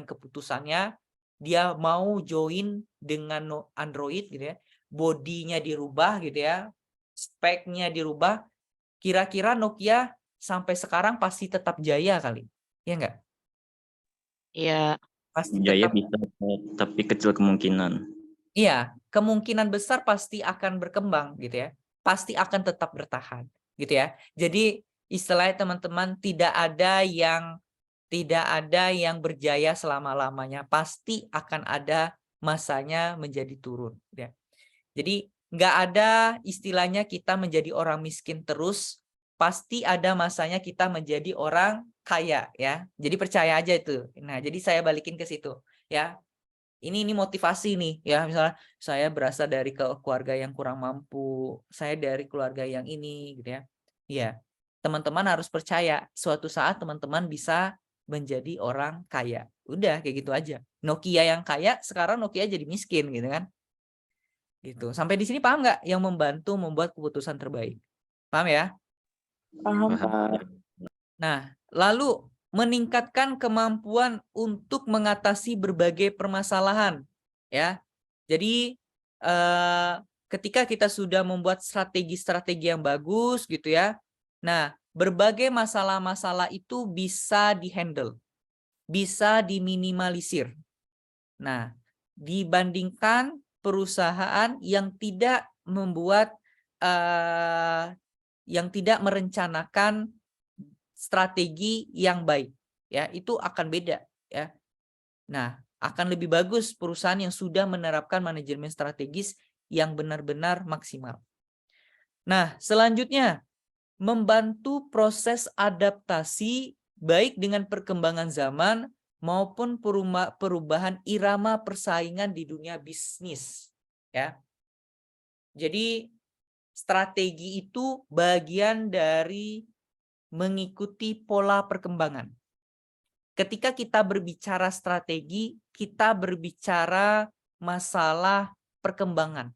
keputusannya, dia mau join dengan Android gitu ya, bodinya dirubah gitu ya, speknya dirubah, kira-kira Nokia sampai sekarang pasti tetap jaya kali, ya nggak? Iya. Pasti Jaya tetap. bisa, tapi kecil kemungkinan. Iya, kemungkinan besar pasti akan berkembang gitu ya. Pasti akan tetap bertahan gitu ya. Jadi istilahnya teman-teman, tidak ada yang berjaya selama-lamanya. Pasti akan ada masanya menjadi turun ya. Jadi nggak ada istilahnya kita menjadi orang miskin terus, pasti ada masanya kita menjadi orang kaya ya. Jadi percaya aja itu. Nah, jadi saya balikin ke situ ya. Ini motivasi nih ya, misalnya saya berasal dari keluarga yang kurang mampu, saya dari keluarga yang ini gitu ya. Iya, teman-teman harus percaya suatu saat teman-teman bisa menjadi orang kaya. Udah kayak gitu aja. Nokia yang kaya, sekarang Nokia jadi miskin gitu kan. Gitu. Sampai di sini paham nggak yang membantu membuat keputusan terbaik? Paham ya? Paham, Paham. Pak. Nah, lalu meningkatkan kemampuan untuk mengatasi berbagai permasalahan ya. Jadi ketika kita sudah membuat strategi-strategi yang bagus gitu ya. Nah, berbagai masalah-masalah itu bisa dihandle, bisa diminimalisir. Nah, dibandingkan perusahaan yang tidak yang tidak merencanakan strategi yang baik ya, itu akan beda ya. Nah, Akan lebih bagus perusahaan yang sudah menerapkan manajemen strategis yang benar-benar maksimal. Nah, selanjutnya, membantu proses adaptasi baik dengan perkembangan zaman maupun perubahan irama persaingan di dunia bisnis. Ya. Jadi, strategi itu bagian dari mengikuti pola perkembangan. Ketika kita berbicara strategi, kita berbicara masalah perkembangan.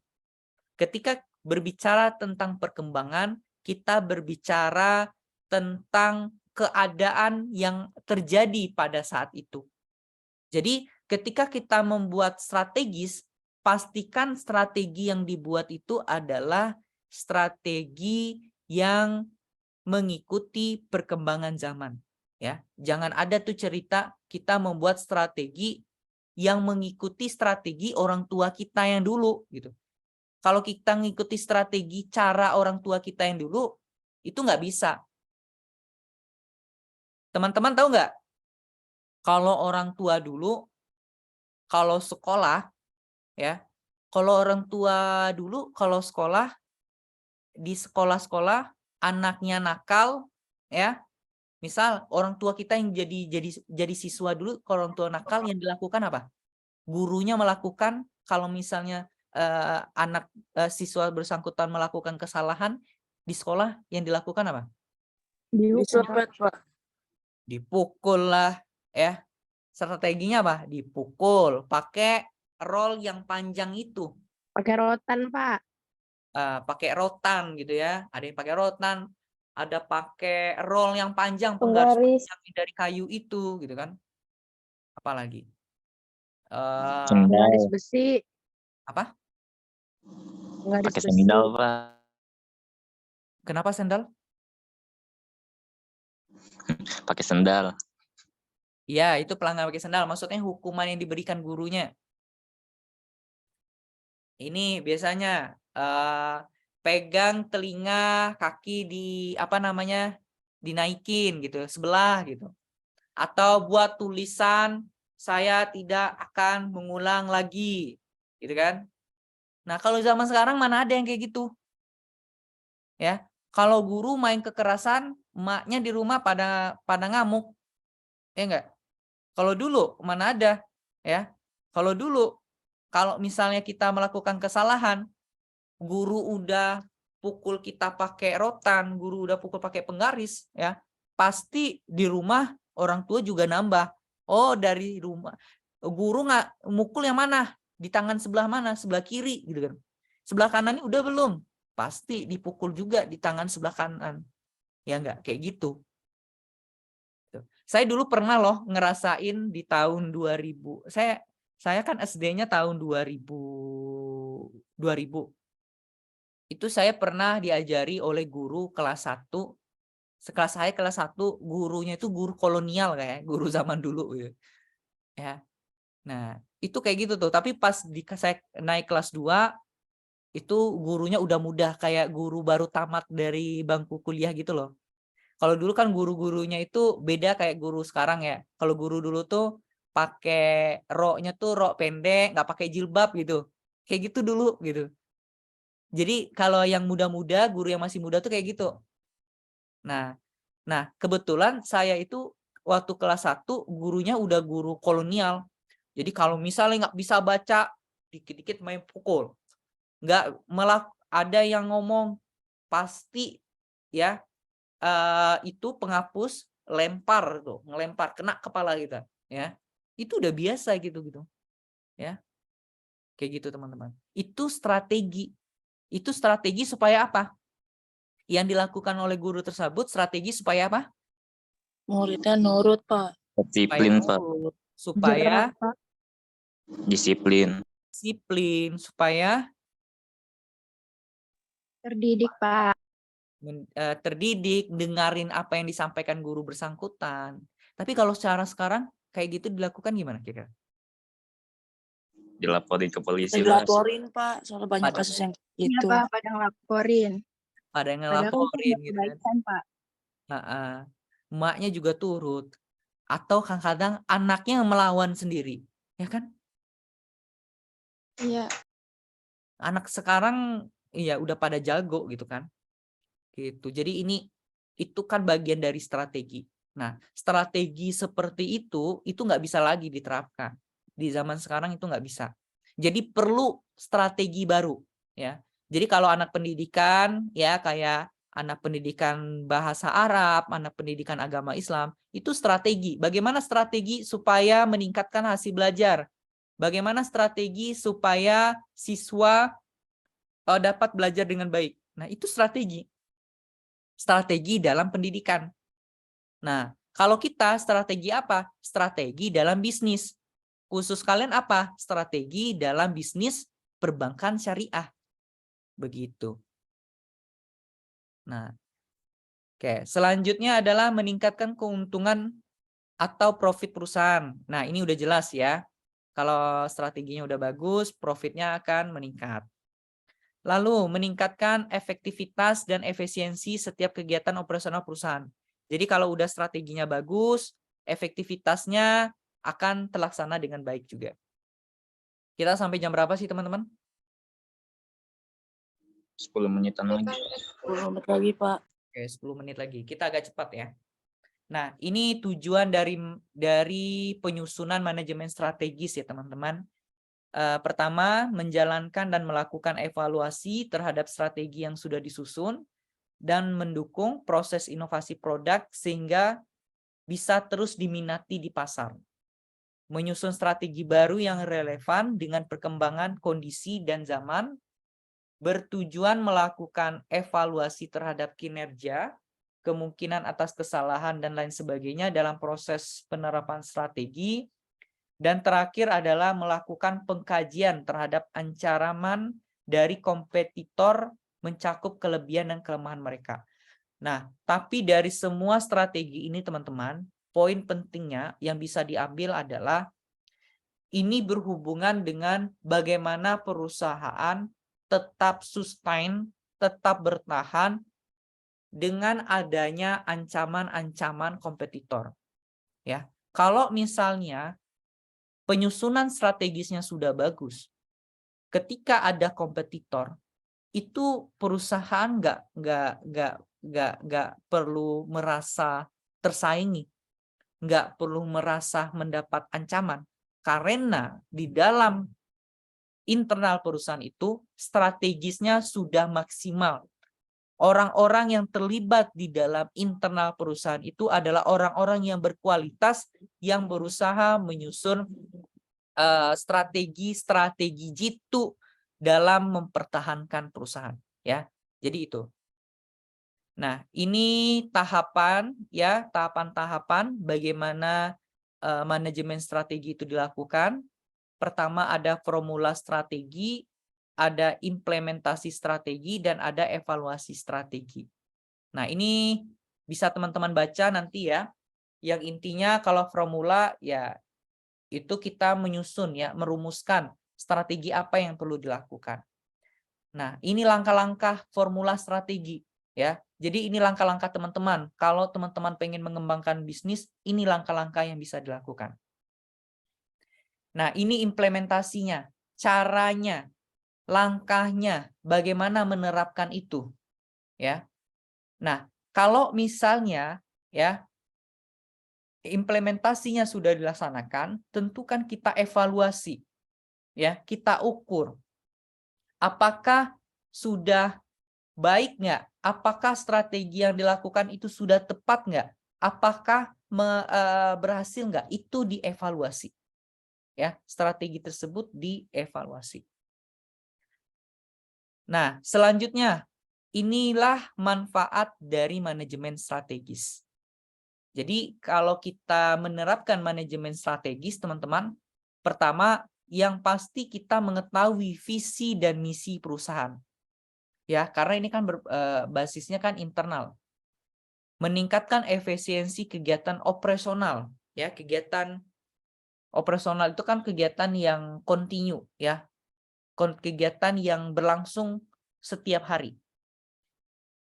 Ketika berbicara tentang perkembangan, kita berbicara tentang keadaan yang terjadi pada saat itu. Jadi, ketika kita membuat strategis, pastikan strategi yang dibuat itu adalah strategi yang mengikuti perkembangan zaman. Ya, jangan ada tuh cerita kita membuat strategi yang mengikuti strategi orang tua kita yang dulu gitu. Kalau kita ngikuti strategi cara orang tua kita yang dulu, itu nggak bisa. Teman-teman tahu nggak? Kalau orang tua dulu, kalau sekolah, ya, kalau orang tua dulu, kalau sekolah, di sekolah-sekolah, anaknya nakal, ya, misal orang tua kita yang jadi siswa dulu, kalau orang tua nakal yang dilakukan apa? Gurunya melakukan, kalau misalnya siswa bersangkutan melakukan kesalahan di sekolah, yang dilakukan apa? Disumpet, Pak. Dipukul lah, ya. Strateginya apa? Dipukul, pakai roll yang panjang itu. Pakai rotan, Pak. Pakai rotan gitu ya. Ada yang pakai rotan, ada pakai roll yang panjang, penggaris panjang dari kayu itu, gitu kan. Apalagi? Penggaris besi. Apa? Penggaris Pakai besi. sendal, Pak. Kenapa sendal? Pakai sendal. Ya, itu pelanggar pakai sendal. Maksudnya hukuman yang diberikan gurunya. Ini biasanya pegang telinga kaki dinaikin gitu, sebelah gitu. Atau buat tulisan saya tidak akan mengulang lagi, gitu kan? Nah, kalau zaman sekarang mana ada yang kayak gitu? Ya, kalau guru main kekerasan, emaknya di rumah pada ngamuk. Ya enggak? Kalau dulu mana ada, ya? Kalau dulu kalau misalnya kita melakukan kesalahan, guru udah pukul kita pakai rotan, guru udah pukul pakai penggaris, ya. Pasti di rumah orang tua juga nambah. Oh, dari rumah guru nggak mukul yang mana? Di tangan sebelah mana? Sebelah kiri gitu kan. Sebelah kanan ini udah belum? Pasti dipukul juga di tangan sebelah kanan. Ya enggak? Kayak gitu. Saya dulu pernah loh ngerasain di tahun 2000. Saya kan SD-nya tahun 2000. Itu saya pernah diajari oleh guru kelas 1. Sekelas saya kelas 1, gurunya itu guru kolonial kayak, guru zaman dulu gitu. Ya. Nah, itu kayak gitu tuh. Tapi pas saya naik kelas 2, itu gurunya udah mudah kayak guru baru tamat dari bangku kuliah gitu loh. Kalau dulu kan guru-gurunya itu beda kayak guru sekarang ya. Kalau guru dulu tuh pakai roknya tuh rok pendek, nggak pakai jilbab gitu. Kayak gitu dulu gitu. Jadi kalau yang muda-muda, guru yang masih muda tuh kayak gitu. Nah, kebetulan saya itu waktu kelas 1 gurunya udah guru kolonial. Jadi kalau misalnya nggak bisa baca, dikit-dikit main pukul. Nggak, malah ada yang ngomong pasti ya itu penghapus lempar tuh, ngelempar kena kepala kita, ya. Itu udah biasa gitu. Ya. Kayak gitu, teman-teman. Itu strategi. Itu strategi supaya apa? Yang dilakukan oleh guru tersebut strategi supaya apa? Muridnya nurut, Pak. Disiplin, Pak. Supaya Disiplin. supaya Terdidik, Pak. terdidik, dengarin apa yang disampaikan guru bersangkutan. Tapi kalau secara sekarang kayak gitu dilakukan gimana kira-kira? Dilaporin ke polisi, Mas. Dilaporin, Pak. Soalnya banyak Pada- kasus yang Iya, gitu. Pak, pada ngelaporin. Ada yang Padahal kan ngelaporin punya gitu kan. kebaikan, Pak. Emaknya juga turut. Atau kadang-kadang anaknya yang melawan sendiri. Ya kan? Iya. Anak sekarang iya udah pada jago gitu kan. Gitu. Jadi itu kan bagian dari strategi. Nah, strategi seperti itu nggak bisa lagi diterapkan. Di zaman sekarang itu nggak bisa. Jadi perlu strategi baru, ya. Jadi kalau anak pendidikan, ya kayak anak pendidikan bahasa Arab, anak pendidikan agama Islam, itu strategi. Bagaimana strategi supaya meningkatkan hasil belajar? Bagaimana strategi supaya siswa dapat belajar dengan baik? Nah, itu strategi. Strategi dalam pendidikan. Nah, kalau kita strategi apa? Strategi dalam bisnis. Khusus kalian apa? Strategi dalam bisnis perbankan syariah. Begitu. Nah, oke. Selanjutnya adalah meningkatkan keuntungan atau profit perusahaan. Nah, ini udah jelas ya. Kalau strateginya udah bagus, profitnya akan meningkat. Lalu, meningkatkan efektivitas dan efisiensi setiap kegiatan operasional perusahaan. Jadi kalau udah strateginya bagus, efektivitasnya akan terlaksana dengan baik juga. Kita sampai jam berapa sih teman-teman? 10 menitan lagi. 10 menit lagi, Pak. Oke, 10 menit lagi. Kita agak cepat ya. Nah, ini tujuan dari penyusunan manajemen strategis ya teman-teman. Pertama, menjalankan dan melakukan evaluasi terhadap strategi yang sudah disusun dan mendukung proses inovasi produk sehingga bisa terus diminati di pasar. Menyusun strategi baru yang relevan dengan perkembangan kondisi dan zaman, bertujuan melakukan evaluasi terhadap kinerja, kemungkinan atas kesalahan dan lain sebagainya dalam proses penerapan strategi. Dan terakhir adalah melakukan pengkajian terhadap ancaman dari kompetitor mencakup kelebihan dan kelemahan mereka. Nah, tapi dari semua strategi ini teman-teman, poin pentingnya yang bisa diambil adalah ini berhubungan dengan bagaimana perusahaan tetap sustain, tetap bertahan dengan adanya ancaman-ancaman kompetitor. Ya, kalau misalnya penyusunan strategisnya sudah bagus, ketika ada kompetitor, itu perusahaan nggak perlu merasa tersaingi, nggak perlu merasa mendapat ancaman, karena di dalam internal perusahaan itu strategisnya sudah maksimal. Orang-orang yang terlibat di dalam internal perusahaan itu adalah orang-orang yang berkualitas yang berusaha menyusun strategi jitu dalam mempertahankan perusahaan ya. Jadi itu. Nah, ini tahapan ya, tahapan-tahapan bagaimana manajemen strategi itu dilakukan. Pertama ada formula strategi, ada implementasi strategi dan ada evaluasi strategi. Nah, ini bisa teman-teman baca nanti ya. Yang intinya kalau formula ya itu kita menyusun ya, merumuskan strategi apa yang perlu dilakukan. Nah, ini langkah-langkah formula strategi ya. Jadi ini langkah-langkah teman-teman. Kalau teman-teman pengen mengembangkan bisnis, ini langkah-langkah yang bisa dilakukan. Nah, ini implementasinya, caranya, langkahnya, bagaimana menerapkan itu. Ya. Nah, kalau misalnya ya implementasinya sudah dilaksanakan, tentu kan kita evaluasi. Ya, kita ukur. Apakah sudah baik nggak? Apakah strategi yang dilakukan itu sudah tepat nggak? Apakah berhasil nggak? Itu dievaluasi. Ya, strategi tersebut dievaluasi. Nah, selanjutnya inilah manfaat dari manajemen strategis. Jadi kalau kita menerapkan manajemen strategis, teman-teman, pertama yang pasti kita mengetahui visi dan misi perusahaan. Ya, karena ini kan basisnya kan internal. Meningkatkan efisiensi kegiatan operasional, ya, kegiatan operasional itu kan kegiatan yang kontinu ya. Kegiatan yang berlangsung setiap hari.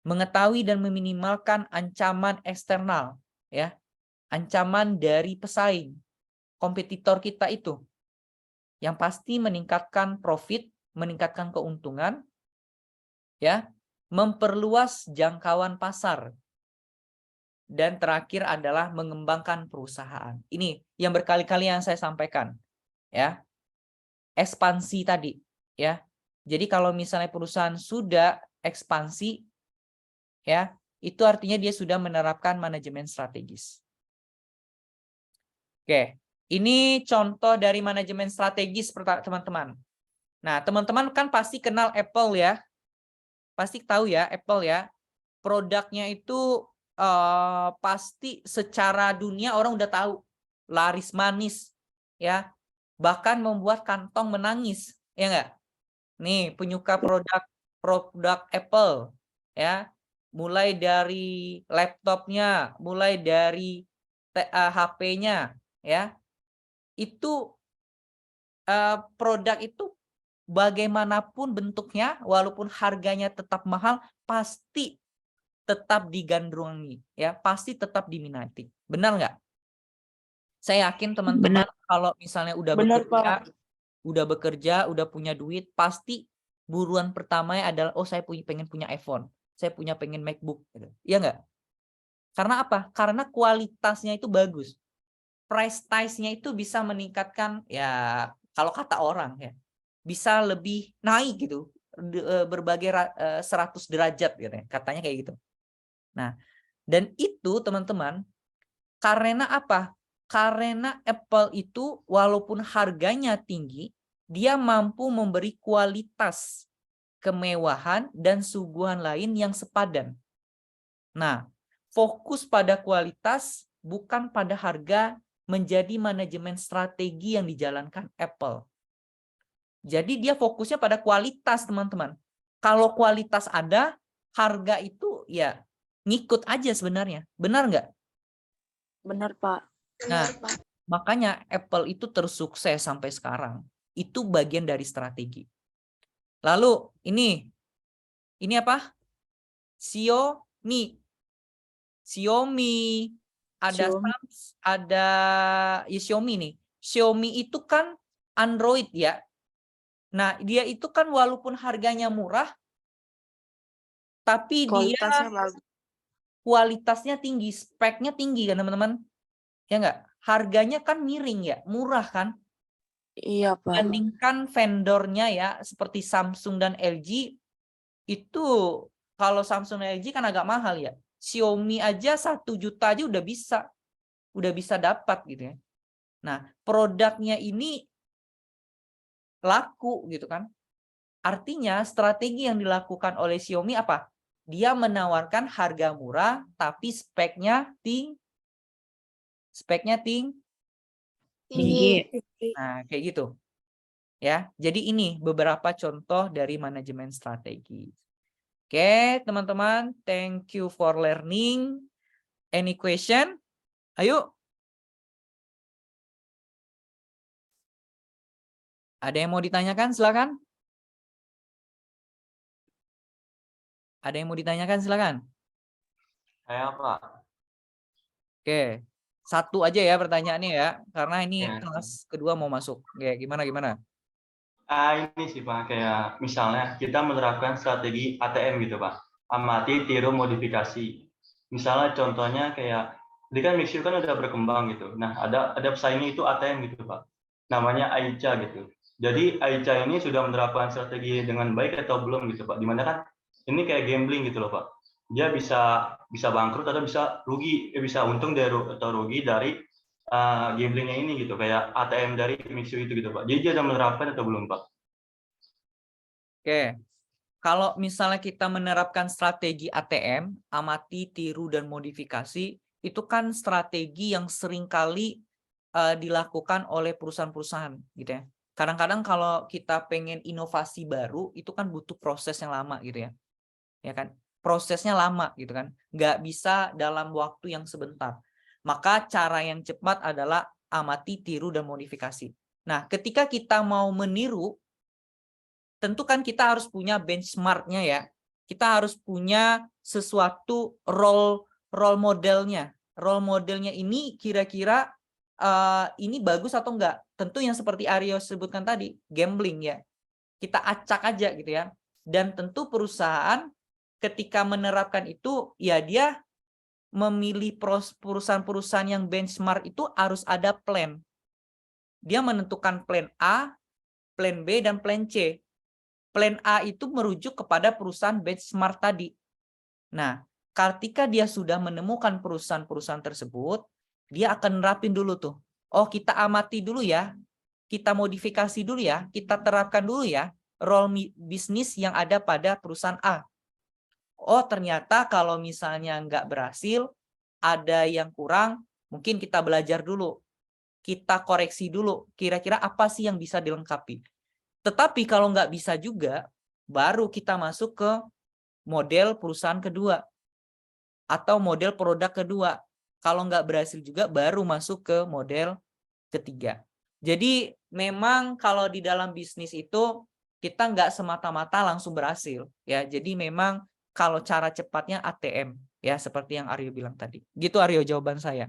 Mengetahui dan meminimalkan ancaman eksternal, ya. Ancaman dari pesaing, kompetitor kita itu. Yang pasti meningkatkan profit, meningkatkan keuntungan, ya, memperluas jangkauan pasar. Dan terakhir adalah mengembangkan perusahaan. Ini yang berkali-kali yang saya sampaikan, ya. Ekspansi tadi, ya. Jadi kalau misalnya perusahaan sudah ekspansi, ya, itu artinya dia sudah menerapkan manajemen strategis. Oke, ini contoh dari manajemen strategis teman-teman. Nah, teman-teman kan pasti kenal Apple ya. Pasti tahu ya Apple ya. Produknya itu pasti secara dunia orang udah tahu, laris manis ya, bahkan membuat kantong menangis, ya enggak? Nih penyuka produk Apple ya, mulai dari laptopnya, mulai dari HP-nya ya, itu produk itu bagaimanapun bentuknya, walaupun harganya tetap mahal, pasti tetap digandrungi, ya, pasti tetap diminati. Benar nggak? Saya yakin teman-teman kalau misalnya udah Benar, bekerja, Pak. udah punya duit, pasti buruan pertamanya adalah, oh saya pengen punya iPhone, saya pengen MacBook, gitu. Iya nggak? Karena apa? Karena kualitasnya itu bagus, price tag-nya itu bisa meningkatkan, ya kalau kata orang ya, bisa lebih naik gitu, berbagai 100 derajat gitu ya, katanya kayak gitu. Nah, dan itu teman-teman, karena apa? Karena Apple itu walaupun harganya tinggi, dia mampu memberi kualitas, kemewahan, dan suguhan lain yang sepadan. Nah, fokus pada kualitas bukan pada harga menjadi manajemen strategi yang dijalankan Apple. Jadi dia fokusnya pada kualitas, teman-teman. Kalau kualitas ada, harga itu ya ngikut aja sebenarnya. Benar nggak? Benar, Pak. Nah, makanya Apple itu tersukses sampai sekarang. Itu bagian dari strategi. Lalu ini apa? Xiaomi, ada Xiaomi nih. Xiaomi itu kan Android ya. Nah, dia itu kan walaupun harganya murah, tapi Kualitasnya dia bagus. kualitasnya tinggi, speknya tinggi kan teman-teman? Ya enggak? Harganya kan miring ya, murah kan? Iya, Pak. Bandingkan vendornya ya, seperti Samsung dan LG, itu kalau Samsung dan LG kan agak mahal ya. Xiaomi aja 1 juta aja udah bisa dapat gitu ya. Nah, produknya ini laku gitu kan. Artinya strategi yang dilakukan oleh Xiaomi apa? Dia menawarkan harga murah tapi speknya tinggi. Nah, kayak gitu. Ya. Jadi ini beberapa contoh dari manajemen strategi. Oke, teman-teman, thank you for learning. Any question? Ayo. Ada yang mau ditanyakan? Silakan. Ada yang mau ditanyakan? Silakan. Saya Pak. Oke. Satu aja ya pertanyaannya ya, karena ini Ya. kelas kedua mau masuk. Oke, gimana? Ini sih Pak, kayak misalnya kita menerapkan strategi ATM gitu Pak. Amati, tiru, modifikasi. Misalnya contohnya kayak, ini kan Mixu kan udah berkembang gitu. Nah, ada pesaingnya itu ATM gitu Pak. Namanya Aicha gitu. Jadi Aicha ini sudah menerapkan strategi dengan baik atau belum gitu Pak. Dimana kan ini kayak gambling gitu loh Pak. Dia bisa bangkrut atau bisa rugi, bisa untung atau rugi dari gamblingnya ini gitu, kayak ATM dari Mixu itu gitu Pak. Jadi dia sudah menerapkan atau belum Pak? Oke, kalau misalnya kita menerapkan strategi ATM, amati, tiru, dan modifikasi, itu kan strategi yang seringkali dilakukan oleh perusahaan-perusahaan gitu ya. Kadang-kadang kalau kita pengen inovasi baru, itu kan butuh proses yang lama gitu ya. Ya kan? Prosesnya lama gitu kan. Nggak bisa dalam waktu yang sebentar. Maka cara yang cepat adalah amati, tiru, dan modifikasi. Nah, ketika kita mau meniru, tentu kan kita harus punya benchmarknya ya. Kita harus punya sesuatu role modelnya. Role modelnya ini kira-kira ini bagus atau enggak? Tentu yang seperti Aryo sebutkan tadi, gambling ya. Kita acak aja gitu ya. Dan tentu perusahaan ketika menerapkan itu, ya dia memilih perusahaan-perusahaan yang benchmark itu harus ada plan. Dia menentukan plan A, plan B, dan plan C. Plan A itu merujuk kepada perusahaan benchmark tadi. Nah, ketika dia sudah menemukan perusahaan-perusahaan tersebut, dia akan nerapin dulu tuh. Oh, kita amati dulu ya. Kita modifikasi dulu ya. Kita terapkan dulu ya role bisnis yang ada pada perusahaan A. Oh, ternyata kalau misalnya nggak berhasil, ada yang kurang, mungkin kita belajar dulu. Kita koreksi dulu. Kira-kira apa sih yang bisa dilengkapi. Tetapi kalau nggak bisa juga, baru kita masuk ke model perusahaan kedua. Atau model produk kedua. Kalau nggak berhasil juga, baru masuk ke model ketiga. Jadi memang kalau di dalam bisnis itu, kita nggak semata-mata langsung berhasil. Ya, jadi memang kalau cara cepatnya ATM. Ya, seperti yang Aryo bilang tadi. Gitu Aryo jawaban saya.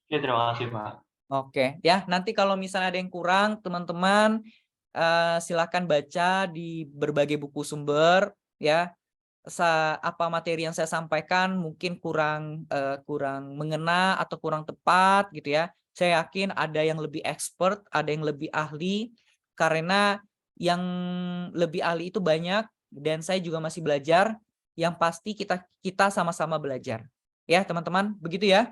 Oke, terima kasih Pak. Oke, ya nanti kalau misalnya ada yang kurang, teman-teman silakan baca di berbagai buku sumber ya. Apa materi yang saya sampaikan mungkin kurang mengena atau kurang tepat gitu ya. Saya yakin ada yang lebih expert, ada yang lebih ahli, karena yang lebih ahli itu banyak dan saya juga masih belajar. Yang pasti kita sama-sama belajar. Ya teman-teman, begitu ya.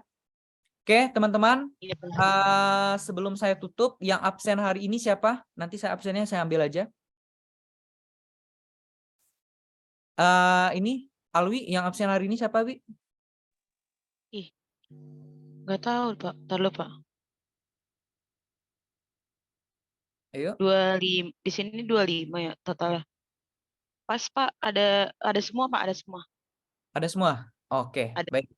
Oke, teman-teman, Iya, Pak. sebelum saya tutup, yang absen hari ini siapa? Nanti saya absennya saya ambil aja. Ini Alwi, yang absen hari ini siapa, Wi? Ih, nggak tahu, Pak. Ntar lu, Pak. Ayo. 25, di sini 25 ya totalnya. Pas, Pak. Ada semua, Pak. Ada semua. Ada semua? Oke, Ada. baik.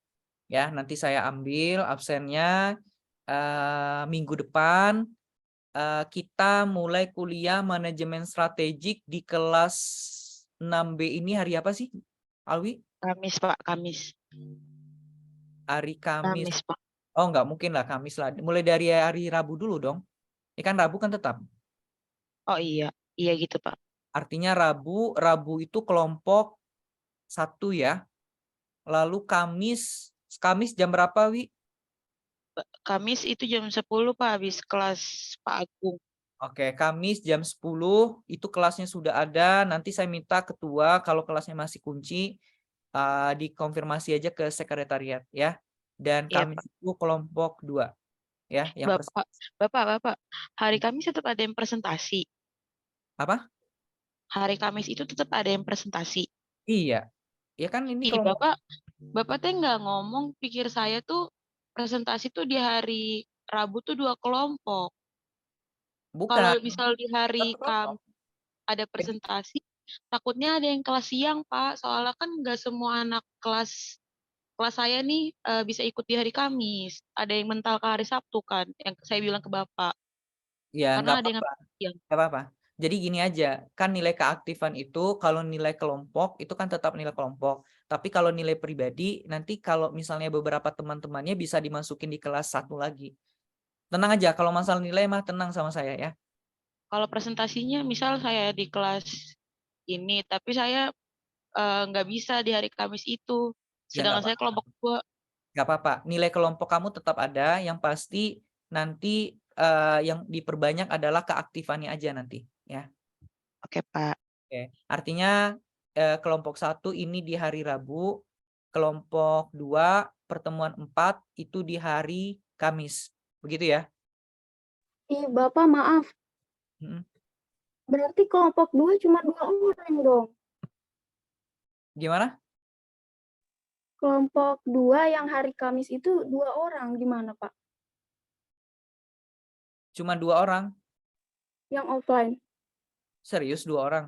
Ya, nanti saya ambil absennya minggu depan. Kita mulai kuliah manajemen strategik di kelas 6B ini hari apa sih, Alwi? Kamis, Pak. Kamis. Hari Kamis. Kamis, Pak. Oh, nggak mungkin lah Kamis lah. Mulai dari hari Rabu dulu dong. Ini kan Rabu kan tetap. Oh iya. Iya gitu, Pak. Artinya Rabu itu kelompok 1 ya. Lalu Kamis jam berapa, Wi? Kamis itu jam 10, Pak. Habis kelas Pak Agung. Oke, Kamis jam 10 itu kelasnya sudah ada. Nanti saya minta ketua kalau kelasnya masih kunci dikonfirmasi aja ke sekretariat ya. Dan Iya, Kamis Pak. itu kelompok 2 ya. Yang Bapak. Hari Kamis tetap ada yang presentasi. apa? Hari Kamis itu tetap ada yang presentasi. Iya. Ya kan ini Ih, kelompok. Bapak teh nggak ngomong, pikir saya tuh presentasi tuh di hari Rabu tuh 2 kelompok. Kalau Bukan. misal di hari Satu kelompok. Kamis ada presentasi, takutnya ada yang kelas siang, Pak. Soalnya kan nggak semua anak kelas saya nih bisa ikut di hari Kamis. Ada yang mental ke hari Sabtu kan, yang saya bilang ke Bapak. Ya, Karena nggak ada yang apa-apa. siang. Nggak apa-apa. Jadi gini aja, kan nilai keaktifan itu kalau nilai kelompok itu kan tetap nilai kelompok. Tapi kalau nilai pribadi, nanti kalau misalnya beberapa teman-temannya bisa dimasukin di kelas 1 lagi. Tenang aja, kalau masalah nilai mah tenang sama saya ya. Kalau presentasinya misal saya di kelas ini, tapi saya nggak bisa di hari Kamis itu. Ya nggak Sedangkan saya kelompok 2. Nggak apa-apa. Nilai kelompok kamu tetap ada. Yang pasti nanti yang diperbanyak adalah keaktifannya aja nanti ya. Oke, Pak. Oke. Artinya kelompok 1 ini di hari Rabu, kelompok 2 pertemuan 4 itu di hari Kamis. Begitu ya? Ih, Bapak maaf. Berarti kelompok 2 cuma 2 orang dong. Gimana? Kelompok 2 yang hari Kamis itu 2 orang, gimana Pak? Cuma 2 orang? Yang offline. Serius 2 orang?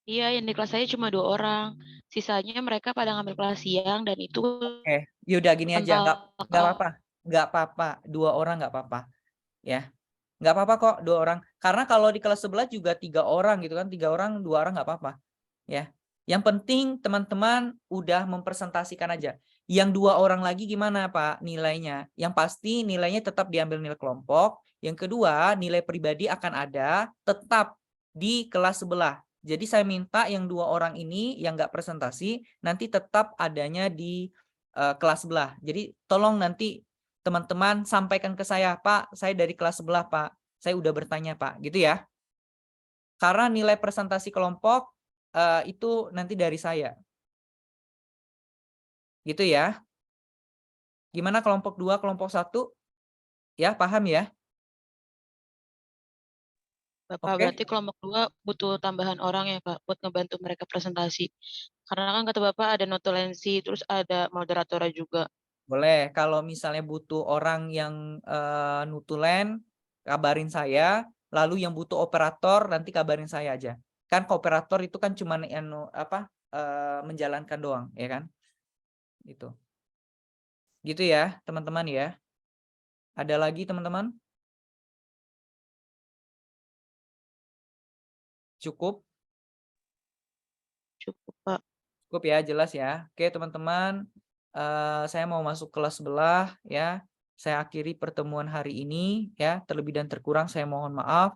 Iya, yang di kelas saya cuma 2 orang. Sisanya mereka pada ngambil kelas siang dan itu. Oke, yaudah gini aja. Nggak apa-apa. Nggak apa-apa. 2 orang nggak apa-apa. Ya. Nggak apa-apa kok 2 orang. Karena kalau di kelas sebelah juga 3 orang gitu kan. 3 orang, 2 orang nggak apa-apa. Ya. Yang penting teman-teman udah mempresentasikan aja. Yang 2 orang lagi gimana Pak nilainya? Yang pasti nilainya tetap diambil nilai kelompok. Yang kedua, nilai pribadi akan ada tetap di kelas sebelah. Jadi saya minta yang 2 orang ini yang nggak presentasi nanti tetap adanya di kelas sebelah. Jadi tolong nanti teman-teman sampaikan ke saya, Pak, saya dari kelas sebelah, Pak. Saya udah bertanya, Pak. Gitu ya. Karena nilai presentasi kelompok itu nanti dari saya. Gitu ya. Gimana kelompok 2, kelompok 1? Ya, paham ya? Bapak, Oke. berarti kelompok 2 butuh tambahan orang ya, Pak, buat ngebantu mereka presentasi. Karena kan kata Bapak ada notulensi, terus ada moderatornya juga. Boleh, kalau misalnya butuh orang yang nutulen, kabarin saya. Lalu yang butuh operator, nanti kabarin saya aja. Kan kooperator itu kan cuma menjalankan doang, ya kan? Gitu. Gitu ya, teman-teman ya. Ada lagi teman-teman? Cukup? Cukup, Pak. Cukup ya, jelas ya. Oke teman-teman, saya mau masuk kelas sebelah ya. Saya akhiri pertemuan hari ini ya. Terlebih dan terkurang saya mohon maaf.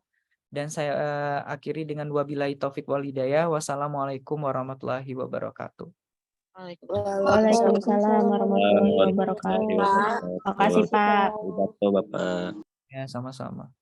Dan saya akhiri dengan wabillahi taufik wal hidayah. Wassalamualaikum warahmatullahi wabarakatuh. Waalaikumsalam warahmatullahi wabarakatuh. Makasih Pak. Bapak. Ya, sama-sama.